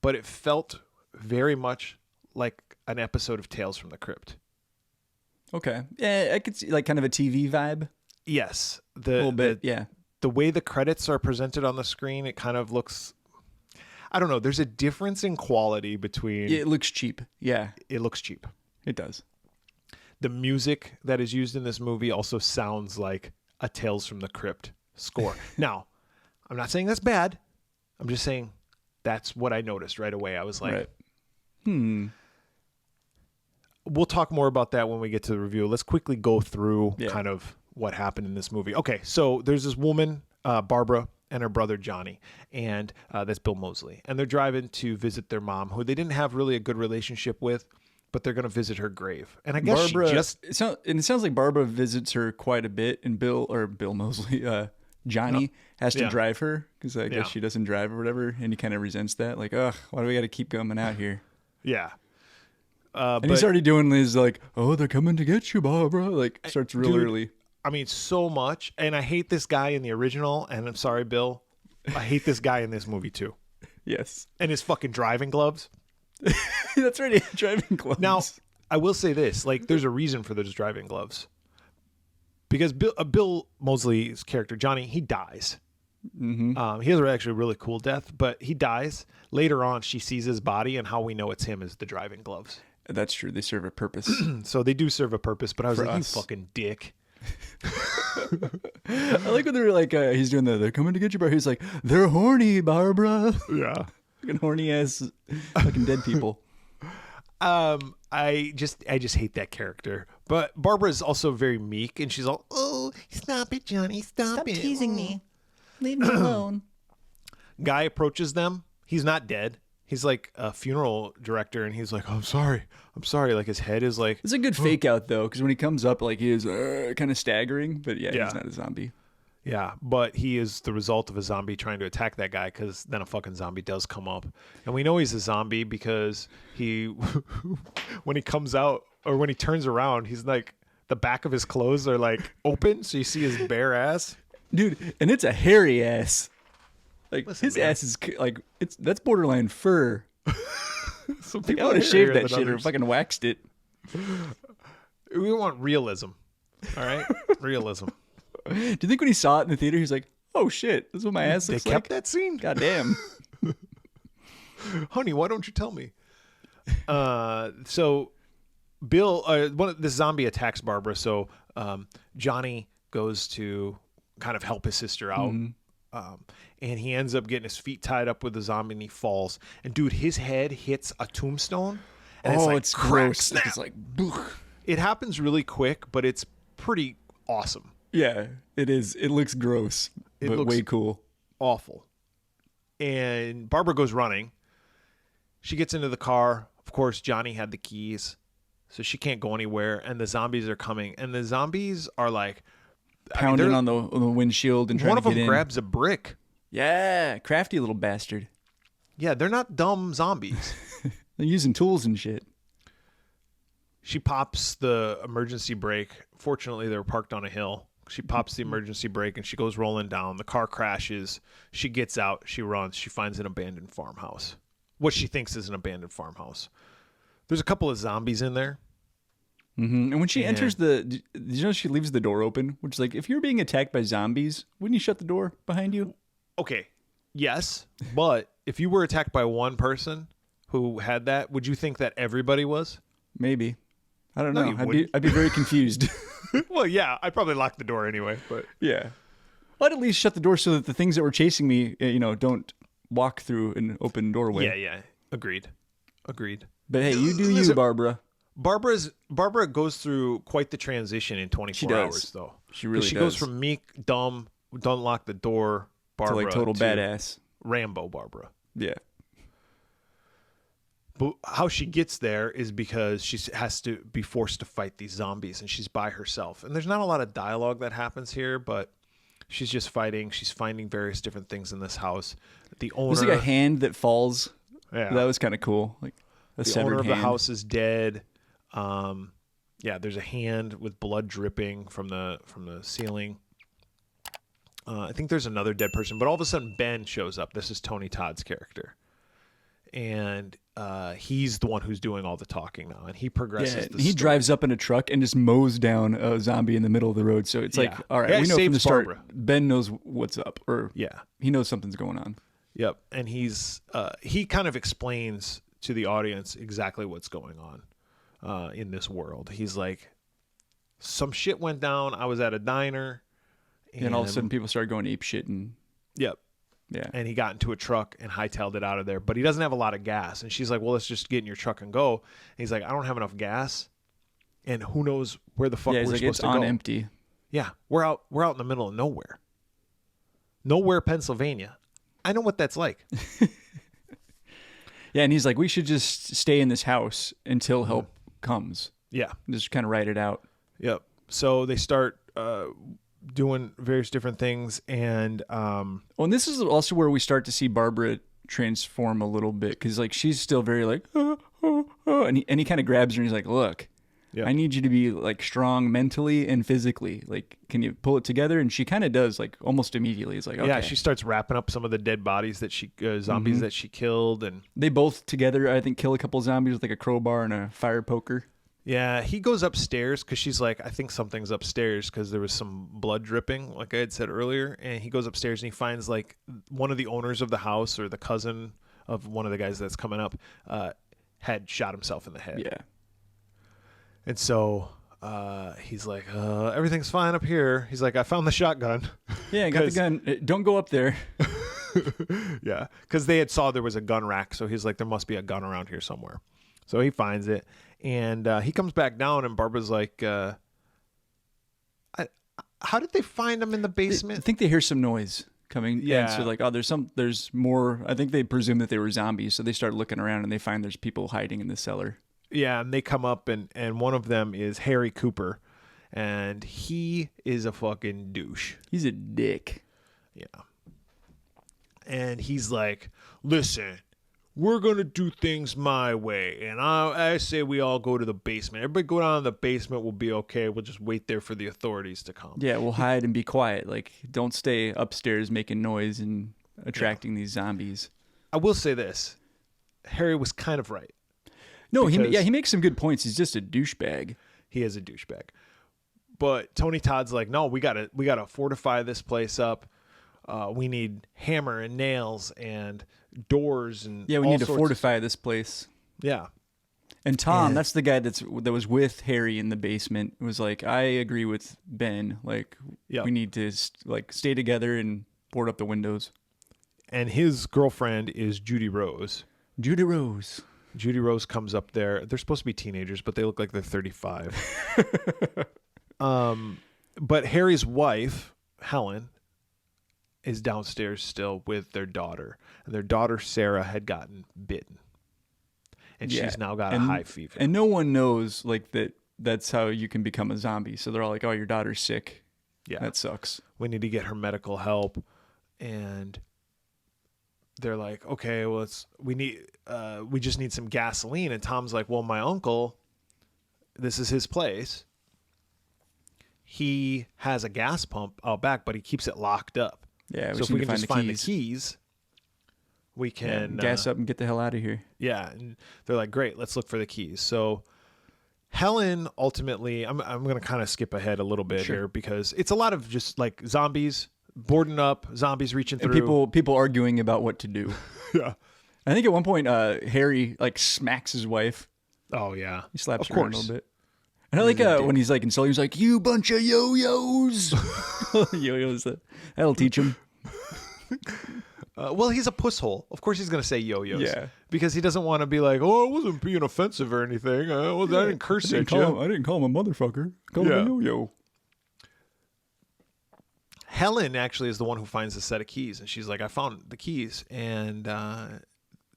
but it felt very much like an episode of Tales from the Crypt. Okay. Yeah, I could see like kind of a TV vibe. Yes. A little bit, yeah. The way the credits are presented on the screen, it kind of looks, I don't know, there's a difference in quality between... It looks cheap. Yeah. It looks cheap. It does. The music that is used in this movie also sounds like a Tales from the Crypt score. Now, I'm not saying that's bad. I'm just saying that's what I noticed right away. I was like, right. We'll talk more about that when we get to the review. Let's quickly go through kind of what happened in this movie. Okay, so there's this woman, Barbara, and her brother Johnny, and that's Bill Moseley. And they're driving to visit their mom, who they didn't have really a good relationship with, but they're going to visit her grave. And I guess Barbara, it sounds like Barbara visits her quite a bit, and Bill Moseley, Johnny has to drive her because I guess she doesn't drive or whatever, and he kind of resents that. Like, ugh, why do we got to keep coming out here? Yeah. And he's already doing his like, oh, they're coming to get you, Barbara. Like, starts real early. I mean, so much. And I hate this guy in the original. And I'm sorry, Bill. I hate this guy in this movie, too. Yes. And his fucking driving gloves. That's right. Driving gloves. Now, I will say this. Like, there's a reason for those driving gloves. Because Bill Moseley's character, Johnny, he dies. Mm-hmm. He has actually a really cool death, but he dies. Later on, she sees his body, and how we know it's him is the driving gloves. That's true. They serve a purpose. So they do serve a purpose, but I was For like, us. you fucking dick. I like when they're like, he's doing they're coming to get you, Barbara. He's like, they're horny, Barbara. Yeah. Fucking horny ass fucking dead people. I just hate that character. But Barbara's also very meek, and she's all, oh, stop it, Johnny, stop it. teasing me. Leave me alone. Guy approaches them. He's not dead. He's like a funeral director, and he's like, I'm sorry. Like, his head is like... It's a good fake out, though, because when he comes up, like, he is kind of staggering. But yeah, he's not a zombie. Yeah, but he is the result of a zombie trying to attack that guy, because then a fucking zombie does come up. And we know he's a zombie because he... when he comes out, or when he turns around, he's like... The back of his clothes are, like, open, so you see his bare ass. Dude, and it's a hairy ass. Like, Listen, his man. ass is, like, that's borderline fur. Some Like, I people would are have shaved hairier that than shit or others. fucking waxed it. We want realism. All right? Realism. Do you think when he saw it in the theater, he's like, oh shit, this is what my ass They looks kept like? that scene? God damn. Honey, why don't you tell me? So Bill, this zombie attacks Barbara. So Johnny goes to kind of help his sister out. And he ends up getting his feet tied up with the zombie, and he falls. And dude, his head hits a tombstone. And It's crack, gross. snap. It's like, book. It happens really quick, but it's pretty awesome. Yeah, it is. It looks gross, It but looks- way cool. Awful. And Barbara goes running. She gets into the car. Of course, Johnny had the keys, so she can't go anywhere. And the zombies are coming. And the zombies are like... Pounding on the windshield and trying one to of them get in. grabs a brick. Yeah, crafty little bastard. Yeah, they're not dumb zombies. They're using tools and shit. She pops the emergency brake. Fortunately, they were parked on a hill. She pops the emergency brake and she goes rolling down. The car crashes. She gets out. She runs. She finds an abandoned farmhouse. What she thinks is an abandoned farmhouse. There's a couple of zombies in there. Mm-hmm. And when she enters did you know she leaves the door open? Which is like, if you're being attacked by zombies, wouldn't you shut the door behind you? Okay, yes. But if you were attacked by one person who had that, would you think that everybody was? Maybe. I don't No, know. you I'd be very confused. Well, yeah. I'd probably lock the door anyway. But Yeah. I'd at least shut the door so that the things that were chasing me, don't walk through an open doorway. yeah. Agreed. But hey, you do you, Listen, Barbara. Barbara goes through quite the transition in 24 She does. hours, though. She really She does. goes from meek, dumb, don't lock the door, To Barbara, like total to badass. Rambo Barbara. Yeah. But how she gets there is because she has to be forced to fight these zombies, and she's by herself. And there's not a lot of dialogue that happens here, but she's just fighting. She's finding various different things in this house. The owner, There's like a hand that falls. Yeah. That was kind of cool. Like a the owner of hand. the house is dead. There's a hand with blood dripping from the ceiling. I think there's another dead person, but all of a sudden Ben shows up. This is Tony Todd's character, and he's the one who's doing all the talking now, and he progresses. Yeah, the he story. drives up in a truck and just mows down a zombie in the middle of the road. So it's like, all right, Yeah, we know from the saves start, Barbara. Ben knows what's up, or Yeah. he knows something's going on. Yep, and he kind of explains to the audience exactly what's going on in this world. He's like, some shit went down. I was at a diner, And all of a sudden, people started going ape shit, and yep, yeah, and he got into a truck and hightailed it out of there. But he doesn't have a lot of gas, and she's like, "Well, let's just get in your truck and go." And he's like, "I don't have enough gas, and who knows where the fuck yeah, we're he's like, supposed it's to on go." empty. Yeah, we're out in the middle of nowhere, Pennsylvania. I know what that's like. Yeah, and he's like, we should just stay in this house until help comes. Yeah. Just kind of write it out. Yep. So they start doing various different things, and Well, and this is also where we start to see Barbara transform a little bit, because like she's still very like, and he kind of grabs her and he's like, look, Yep. I need you to be like strong mentally and physically. Like, can you pull it together? And she kind of does, like almost immediately. It's like, okay. yeah, she starts wrapping up some of the dead bodies that zombies that she killed, and They both together, I think, kill a couple zombies with like a crowbar and a fire poker. yeah, he goes upstairs because she's like, I think something's upstairs because there was some blood dripping, like I had said earlier. And he goes upstairs and he finds like one of the owners of the house, or the cousin of one of the guys that's coming up, had shot himself in the head. Yeah. And so he's like, everything's fine up here. He's like, I found the shotgun. Yeah, I got the gun. Don't go up there. Yeah, because they had saw there was a gun rack. So he's like, there must be a gun around here somewhere. So he finds it. And he comes back down, and Barbara's like, how did they find him in the I basement? think they hear some noise coming. Yeah. And so like, oh, there's more. I think they presume that they were zombies. So they start looking around and they find there's people hiding in the cellar. Yeah, and they come up, and one of them is Harry Cooper, and he is a fucking douche. He's a dick. Yeah. And he's like, listen, we're going to do things my way, and I say we all go to the basement. Everybody go down to the basement. We'll be okay. We'll just wait there for the authorities to come. Yeah, we'll hide and be quiet. Like, don't stay upstairs making noise and attracting these zombies. I will say this. Harry was kind of right. No, he Because- makes some good points. He's just a douchebag. He is a douchebag. But Tony Todd's like, no, we gotta fortify this place up. We need hammer and nails and doors and Yeah, we all need to sorts fortify this place. Yeah. And Tom, Yeah. that's the guy that was with Harry in the basement, was like, I agree with Ben. Like, Yep. we need to stay together and board up the windows. And his girlfriend is Judy Rose. Judy Rose. Judy Rose comes up there. They're supposed to be teenagers, but they look like they're 35. But Harry's wife, Helen, is downstairs still with their daughter. And their daughter, Sarah, had gotten bitten. And she's now got a high fever. And no one knows like that's how you can become a zombie. So they're all like, oh, your daughter's sick. Yeah. That sucks. We need to get her medical help. And they're like, okay, well, we just need some gasoline. And Tom's like, well, my uncle, this is his place. He has a gas pump out back, but he keeps it locked up. Yeah, So if we can just find the keys, we can gas up and get the hell out of here. Yeah, and they're like, great, let's look for the keys. So Helen ultimately, I'm going to kind of skip ahead a little bit here because it's a lot of just like zombies boarding up, zombies reaching And through. people arguing about what to do. Yeah. I think at one point Harry like smacks his wife. Oh yeah. He slaps Of her around a course. little bit. And I like when he's like insulting, he's like, you bunch of yo-yos. Yo-yos. That'll teach him. Well, he's a pusshole. Of course he's going to say yo-yos. Yeah. Because he doesn't want to be like, oh, I wasn't being offensive or anything. I didn't curse at you. I didn't call him a motherfucker. Call him a yo-yo. Helen actually is the one who finds the set of keys, and she's like, I found the keys. And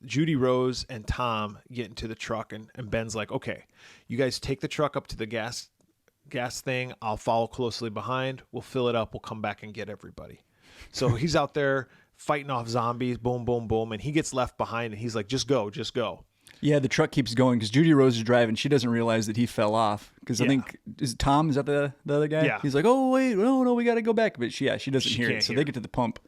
Judy Rose and Tom get into the truck, and Ben's like, okay, you guys take the truck up to the gas thing. I'll follow closely behind. We'll fill it up. We'll come back and get everybody. So he's out there fighting off zombies, boom, boom, boom, and he gets left behind, and he's like, just go, just go. Yeah, the truck keeps going because Judy Rose is driving. She doesn't realize that he fell off because I think is that the other guy? Yeah. He's like, oh wait, no, we got to go back. But she doesn't hear it. So they get to the pump.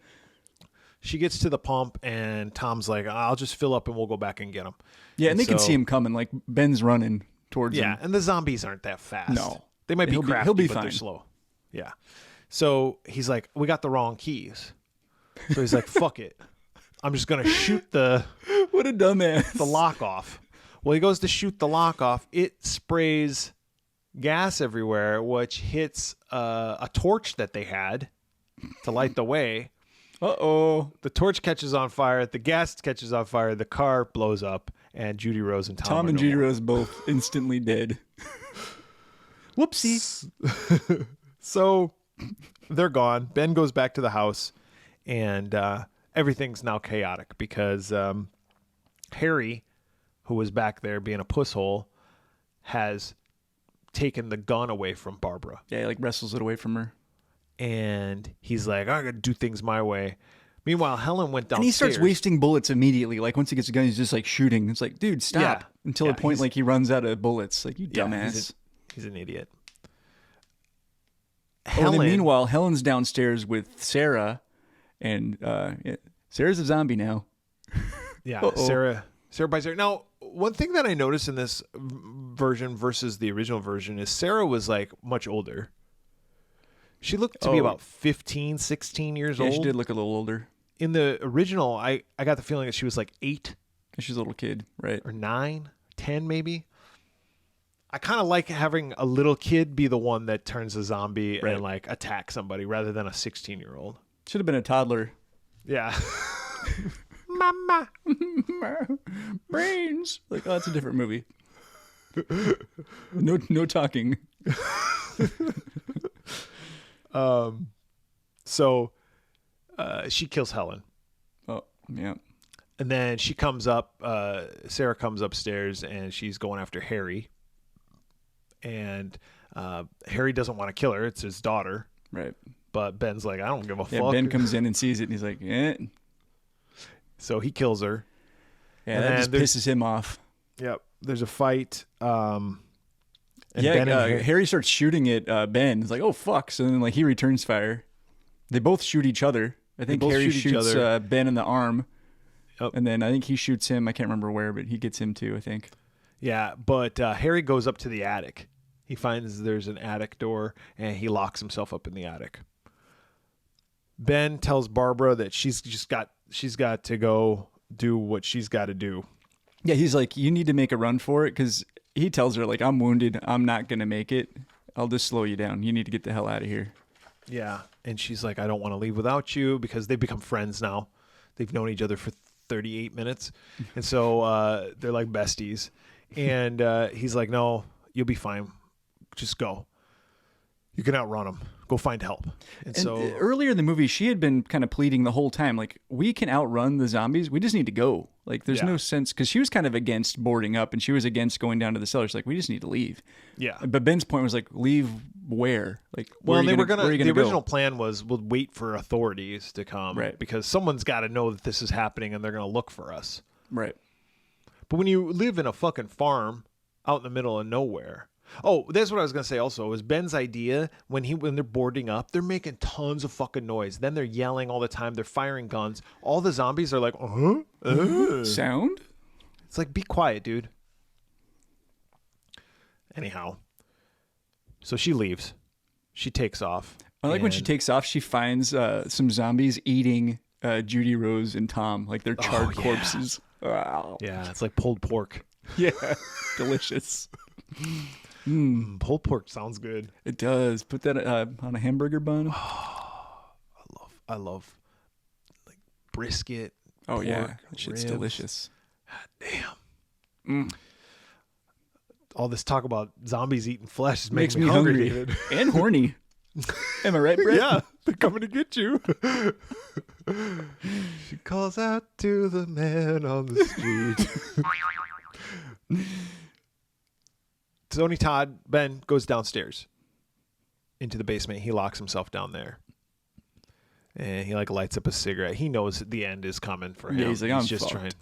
She gets to the pump, and Tom's like, I'll just fill up, and we'll go back and get him. Yeah, and they can see him coming. Like Ben's running towards him. Yeah, and the zombies aren't that fast. No, they might be crafty, he'll be but fine. they're slow. Yeah. So he's like, we got the wrong keys. So he's like, fuck it. I'm just gonna shoot what a dumbass. the lock off. Well, he goes to shoot the lock off. It sprays gas everywhere, which hits a torch that they had to light the way. Uh-oh. The torch catches on fire. The gas catches on fire. The car blows up, and Judy Rose and Tom and are Judy no more. Rose both instantly dead. Whoopsie. So they're gone. Ben goes back to the house, and everything's now chaotic because Harry, who was back there being a pusshole, has taken the gun away from Barbara. Yeah, he like wrestles it away from her. And he's like, I gotta do things my way. Meanwhile, Helen went downstairs. And he starts wasting bullets immediately. Like once he gets a gun, he's just like shooting. It's like, dude, stop. Yeah. Until Yeah, the point like he runs out of bullets. Like, you Yeah, dumbass. he's an idiot. And then meanwhile, Helen's downstairs with Sarah, and Sarah's a zombie now. Yeah, Uh-oh. Sarah by Sarah. Now, one thing that I noticed in this version versus the original version is Sarah was like much older. She looked to be about 15, 16 years old. Yeah, she did look a little older. In the original, I got the feeling that she was like 8 She's a little kid, right? or 9, 10 maybe. I kind of like having a little kid be the one that turns a zombie Right. and like attack somebody rather than a 16-year-old. Should have been a toddler. Yeah. Mama. Brains. Like, oh, that's a different movie. No talking. So she kills Helen. Oh, yeah. And then she comes up, Sarah comes upstairs, and she's going after Harry. And Harry doesn't want to kill her. It's his daughter. Right. But Ben's like, I don't give a Yeah, fuck. Ben comes in and sees it, and he's like, eh. So he kills her. Yeah, And that then just there's- pisses him off. Yep. There's a fight. And Yeah, Ben and Harry starts shooting at Ben. It's like, oh, fuck. So then, like, he returns fire. They both shoot each other. I think both Harry shoot each shoots other. Ben in the arm. Yep. And then I think he shoots him. I can't remember where, but he gets him too, I think. Yeah, but Harry goes up to the attic. He finds there's an attic door, and he locks himself up in the attic. Ben tells Barbara that she's got to go do what she's got to do. Yeah, he's like, you need to make a run for it, because he tells her, like, I'm wounded. I'm not going to make it. I'll just slow you down. You need to get the hell out of here. Yeah, and she's like, I don't want to leave without you, because they've become friends now. They've known each other for 38 minutes, and so they're like besties. And he's like, no, you'll be fine. Just go. You can outrun them. Go find help. And so earlier in the movie, she had been kind of pleading the whole time, like, we can outrun the zombies. We just need to go. Like, there's Yeah. no sense, because she was kind of against boarding up, and she was against going down to the cellar. She's like, we just need to leave. yeah. But Ben's point was like, leave where? Like, where Well, are you they gonna, were where are you the gonna original go? plan was we'll wait for authorities to come, Right. Because someone's got to know that this is happening, and they're going to look for us. Right. But when you live in a fucking farm out in the middle of nowhere. Oh, that's what I was going to say also, was Ben's idea when they're boarding up, they're making tons of fucking noise. Then they're yelling all the time. They're firing guns. All the zombies are like, Sound? It's like, be quiet, dude. Anyhow. So she leaves. She takes off. I like when she And- takes off, she finds some zombies eating Judy Rose and Tom, like they're charred yeah. corpses. Wow. Yeah, it's like pulled pork. Yeah. Delicious. Pulled pork sounds good. It does. Put that on a hamburger bun. I love like brisket. Oh, pork, yeah. That shit's ribs. delicious. Damn. All this talk about zombies eating flesh is Makes making me hungry. David. And horny. Am I right, Bret? Yeah, they're coming to get you. She calls out to the man on the street. Tony Todd, Ben, goes downstairs into the basement. He locks himself down there. And he like lights up a cigarette. He knows the end is coming for him. Yeah, he's like, I'm just fucked. trying.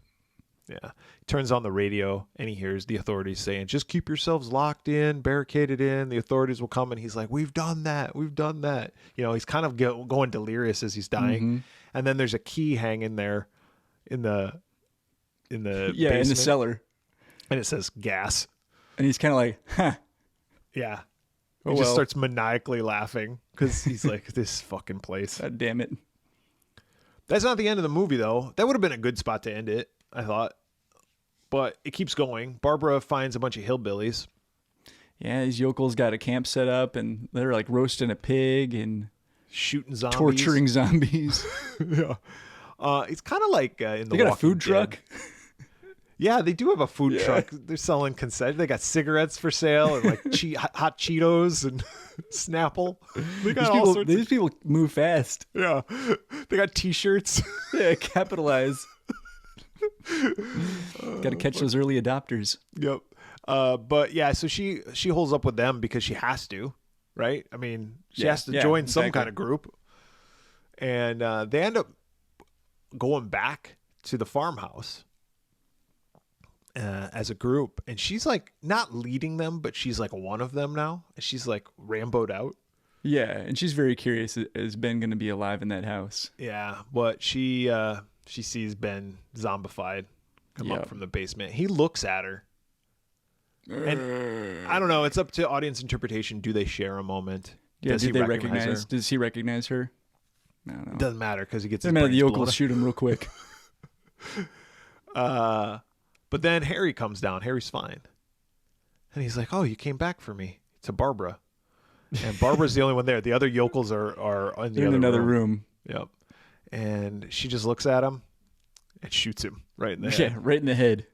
Yeah. He turns on the radio and he hears the authorities saying, just keep yourselves locked in, barricaded in. The authorities will come. And he's like, we've done that. We've done that. You know, he's kind of going delirious as he's dying. Mm-hmm. And then there's a key hanging there in the basement. In the cellar. And it says gas. And he's kind of like, huh. Yeah. Oh, He just well. starts maniacally laughing because he's like, this fucking place. God damn it. That's not the end of the movie, though. That would have been a good spot to end it, I thought. But it keeps going. Barbara finds a bunch of hillbillies. Yeah, these yokels got a camp set up and they're like roasting a pig and Shooting zombies. torturing zombies. Yeah. It's kind of like in the They got a Walking food Dead. truck. Yeah, they do have a food truck. They're selling concessions. They got cigarettes for sale and like hot Cheetos and Snapple. They got all sorts These people move fast. Yeah. They got T-shirts. Yeah, capitalize. Got to catch those early adopters. Yep. But yeah, so she holds up with them because she has to, right? I mean, she has to join some kind of group. And they end up going back to the farmhouse as a group. And she's like not leading them, but she's like one of them now. And she's like Rambo'd out. Yeah, and she's very curious. Is Ben going to be alive in that house? Yeah, but she sees Ben zombified come up Yep. from the basement. He looks at her. And I don't know. It's up to audience interpretation. Do they share a moment? Yeah, Does did he they recognize her? Does he recognize her? No. Doesn't matter because he gets his Doesn't matter. The brains blown yokels out. shoot him real quick. But then Harry comes down. Harry's fine. And he's like, oh, you came back for me. To Barbara. And Barbara's the only one there. The other yokels are in the They're in other another room. room. Yep. And she just looks at him and shoots him right in the head. Yeah, right in the head.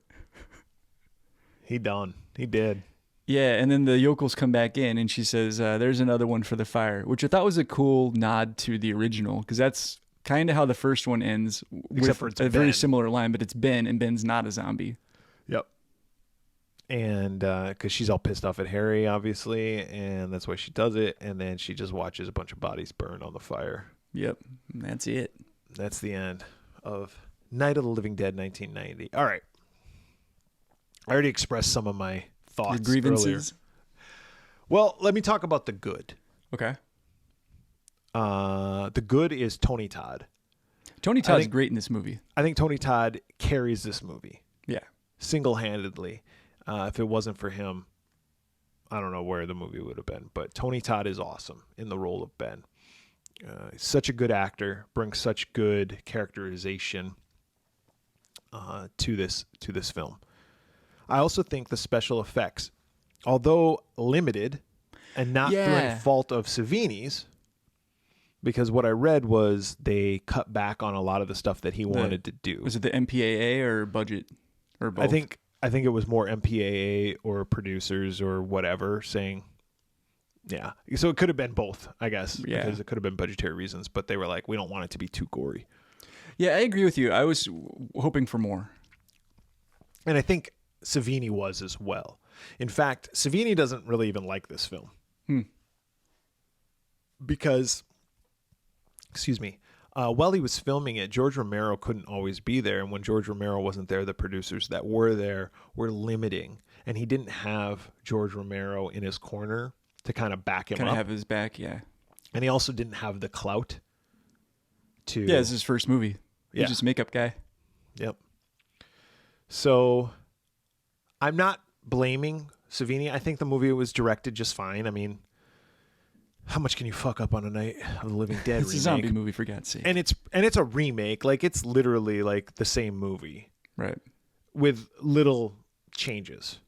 He done. He did. Yeah, and then the yokels come back in, and she says, there's another one for the fire, which I thought was a cool nod to the original, because that's kind of how the first one ends, Except for with it's a very Ben. similar line, but it's Ben, and Ben's not a zombie. Yep. And because she's all pissed off at Harry, obviously, and that's why she does it. And then she just watches a bunch of bodies burn on the fire. Yep, and that's it. That's the end of Night of the Living Dead 1990. All right. I already expressed some of my thoughts Your grievances? earlier. Well, let me talk about the good. Okay. The good is Tony Todd. Tony Todd's think- great in this movie. I think Tony Todd carries this movie Yeah. single-handedly. If it wasn't for him, I don't know where the movie would have been. But Tony Todd is awesome in the role of Ben. He's such a good actor, brings such good characterization to this film. I also think the special effects, although limited and not through any Yeah. fault of Savini's, because what I read was they cut back on a lot of the stuff that he wanted to do. Was it the MPAA or budget? Or both? I think it was more MPAA or producers or whatever saying, yeah. So it could have been both, I guess, Yeah. because it could have been budgetary reasons, but they were like, we don't want it to be too gory. Yeah, I agree with you. I was hoping for more. And I think Savini was as well. In fact, Savini doesn't really even like this film. Because, excuse me, while he was filming it, George Romero couldn't always be there. And when George Romero wasn't there, the producers that were there were limiting. And he didn't have George Romero in his corner to kind of back him Kind up. of have his back, yeah. And he also didn't have the clout to... Yeah, it's his first movie. Yeah. He's just a makeup guy. Yep. So I'm not blaming Savini. I think the movie was directed just fine. I mean, how much can you fuck up on a Night of the Living Dead It's remake? a zombie movie, for God's sake. And it's a remake. Like, it's literally like the same movie Right. with little changes,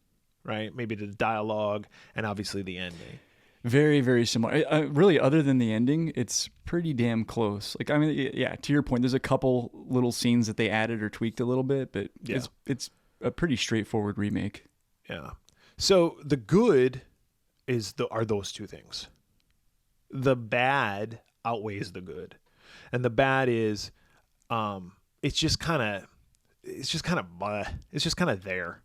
right? Maybe the dialogue and obviously the ending. Very, very similar. Really, other than the ending, it's pretty damn close. Like, I mean, yeah, to your point, there's a couple little scenes that they added or tweaked a little bit, but Yeah. it's a pretty straightforward remake. Yeah. So the good are those two things. the bad outweighs the good. And the bad is it's just kind of there.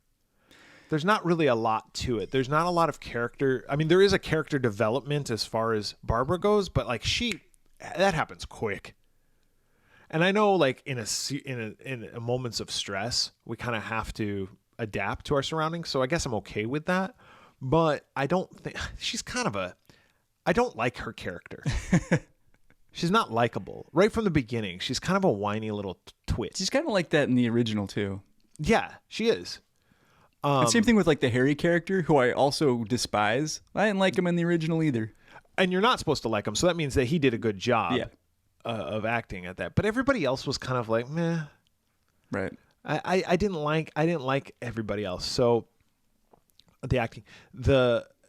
There's not really a lot to it. There's not a lot of character. I mean, there is a character development as far as Barbara goes, but like that happens quick. And I know, like in a moments of stress, we kind of have to adapt to our surroundings. So I guess I'm okay with that. But I don't think she's I don't like her character. She's not likable right from the beginning. She's kind of a whiny little twit. She's kind of like that in the original too. Yeah, she is. And same thing with like the Harry character, who I also despise. I didn't like him in the original either. And you're not supposed to like him, so that means that he did a good job. Yeah. Of acting at that, but everybody else was kind of like meh. Right. I didn't like everybody else. So the acting,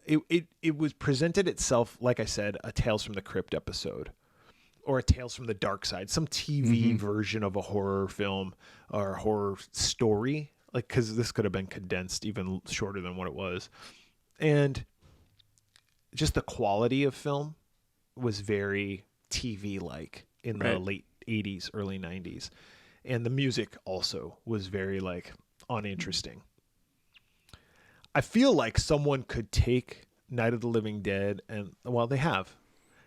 it was presented itself, like I said, a Tales from the Crypt episode, or a Tales from the Dark Side, some TV version of a horror film or horror story, like because this could have been condensed even shorter than what it was, and just the quality of film was very TV-like in the late 80s, early 90s. And the music also was very, like, uninteresting. I feel like someone could take Night of the Living Dead and, well, they have.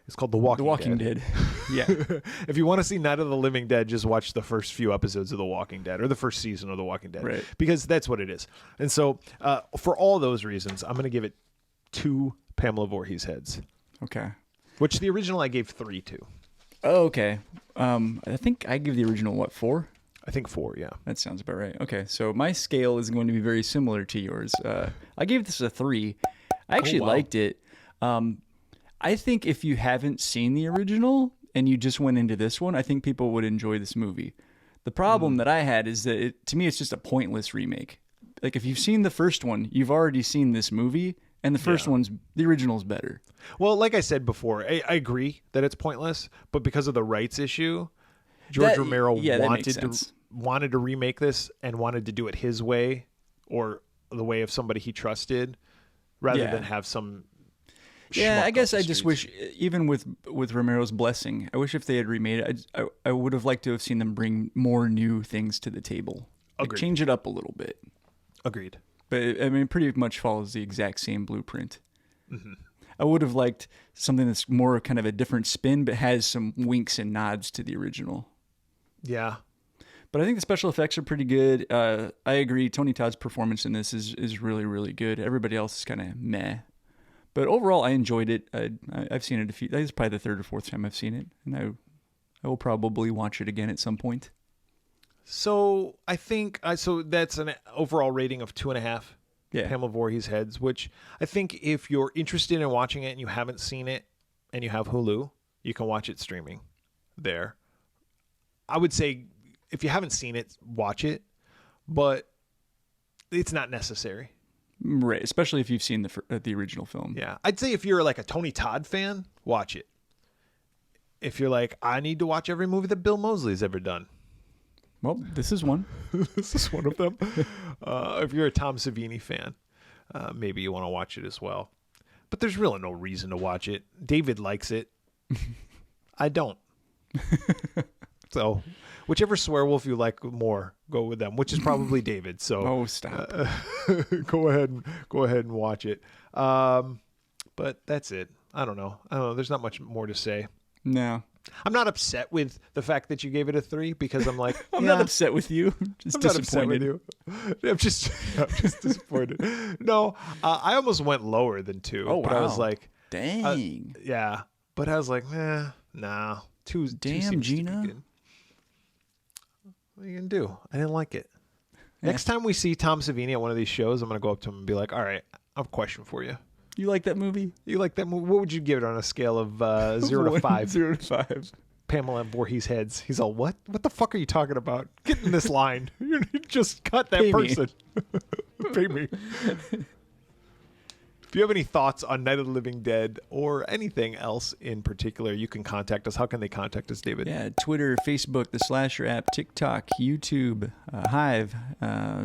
It's called The Walking Dead. Yeah. If you want to see Night of the Living Dead, just watch the first few episodes of The Walking Dead or the first season of The Walking Dead. Right. Because that's what it is. And so for all those reasons, I'm going to give it 2 Pamela Voorhees Heads. Okay. Which the original I gave 3 to. Oh, okay. I think I give the original, 4? I think 4, yeah. That sounds about right. Okay, so my scale is going to be very similar to yours. I gave this a 3. I actually liked it. I think if you haven't seen the original and you just went into this one, I think people would enjoy this movie. The problem that I had is that, to me, it's just a pointless remake. Like, if you've seen the first one, you've already seen this movie. And the first the original's better. Well, like I said before, I agree that it's pointless, but because of the rights issue, George Romero wanted to remake this and wanted to do it his way or the way of somebody he trusted, rather than have some. Yeah, I guess I just wish, even with Romero's blessing, I wish if they had remade it, I would have liked to have seen them bring more new things to the table, like change it up a little bit. Agreed. But I mean, it pretty much follows the exact same blueprint. Mm-hmm. I would have liked something that's more kind of a different spin, but has some winks and nods to the original. Yeah. But I think the special effects are pretty good. I agree. Tony Todd's performance in this is really, really good. Everybody else is kind of meh. But overall, I enjoyed it. I've seen it a few. This is probably the 3rd or 4th time I've seen it. And I will probably watch it again at some point. So I think so that's an overall rating of 2.5. Yeah. Pamela Voorhees Heads, which I think if you're interested in watching it and you haven't seen it and you have Hulu, you can watch it streaming there. I would say if you haven't seen it, watch it, but it's not necessary. Right, especially if you've seen the original film. Yeah, I'd say if you're like a Tony Todd fan, watch it. If you're like, I need to watch every movie that Bill Moseley's ever done. Well, this is one. This is one of them. If you're a Tom Savini fan, maybe you want to watch it as well. But there's really no reason to watch it. David likes it. I don't. So, whichever Swearwolf you like more, go with them. Which is probably David. So, stop. Go ahead and watch it. But that's it. I don't know. There's not much more to say. No. I'm not upset with the fact that you gave it a 3 because I'm like, I'm not upset with you. I'm not upset with you. I'm just disappointed. No, I almost went lower than 2. Oh, wow. But I was like, dang. Yeah. But I was like, nah. 2 Damn, Gina. Good. What are you going to do? I didn't like it. Next time we see Tom Savini at one of these shows, I'm going to go up to him and be like, all right, I have a question for you. You like that movie? You like that movie? What would you give it on a scale of 0 to 5? 0 to 5. Pamela Voorhees Heads. He's all, what? What the fuck are you talking about? Get in this line. You just cut that person. Pay me. If you have any thoughts on Night of the Living Dead or anything else in particular, you can contact us. How can they contact us, David? Yeah, Twitter, Facebook, the Slasher app, TikTok, YouTube, Hive.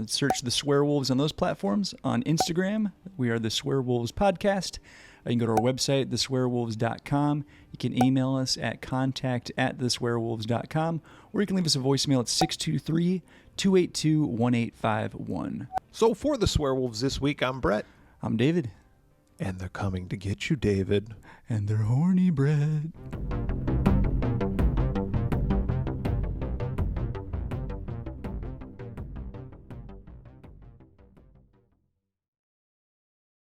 Search the Swearwolves on those platforms. On Instagram, we are the Swearwolves Podcast. You can go to our website, theswearwolves.com. You can email us at contact@theswearwolves.com, or you can leave us a voicemail at 623-282-1851. So for the Swearwolves this week, I'm Bret. I'm David. And they're coming to get you, David. And they're horny, Bret.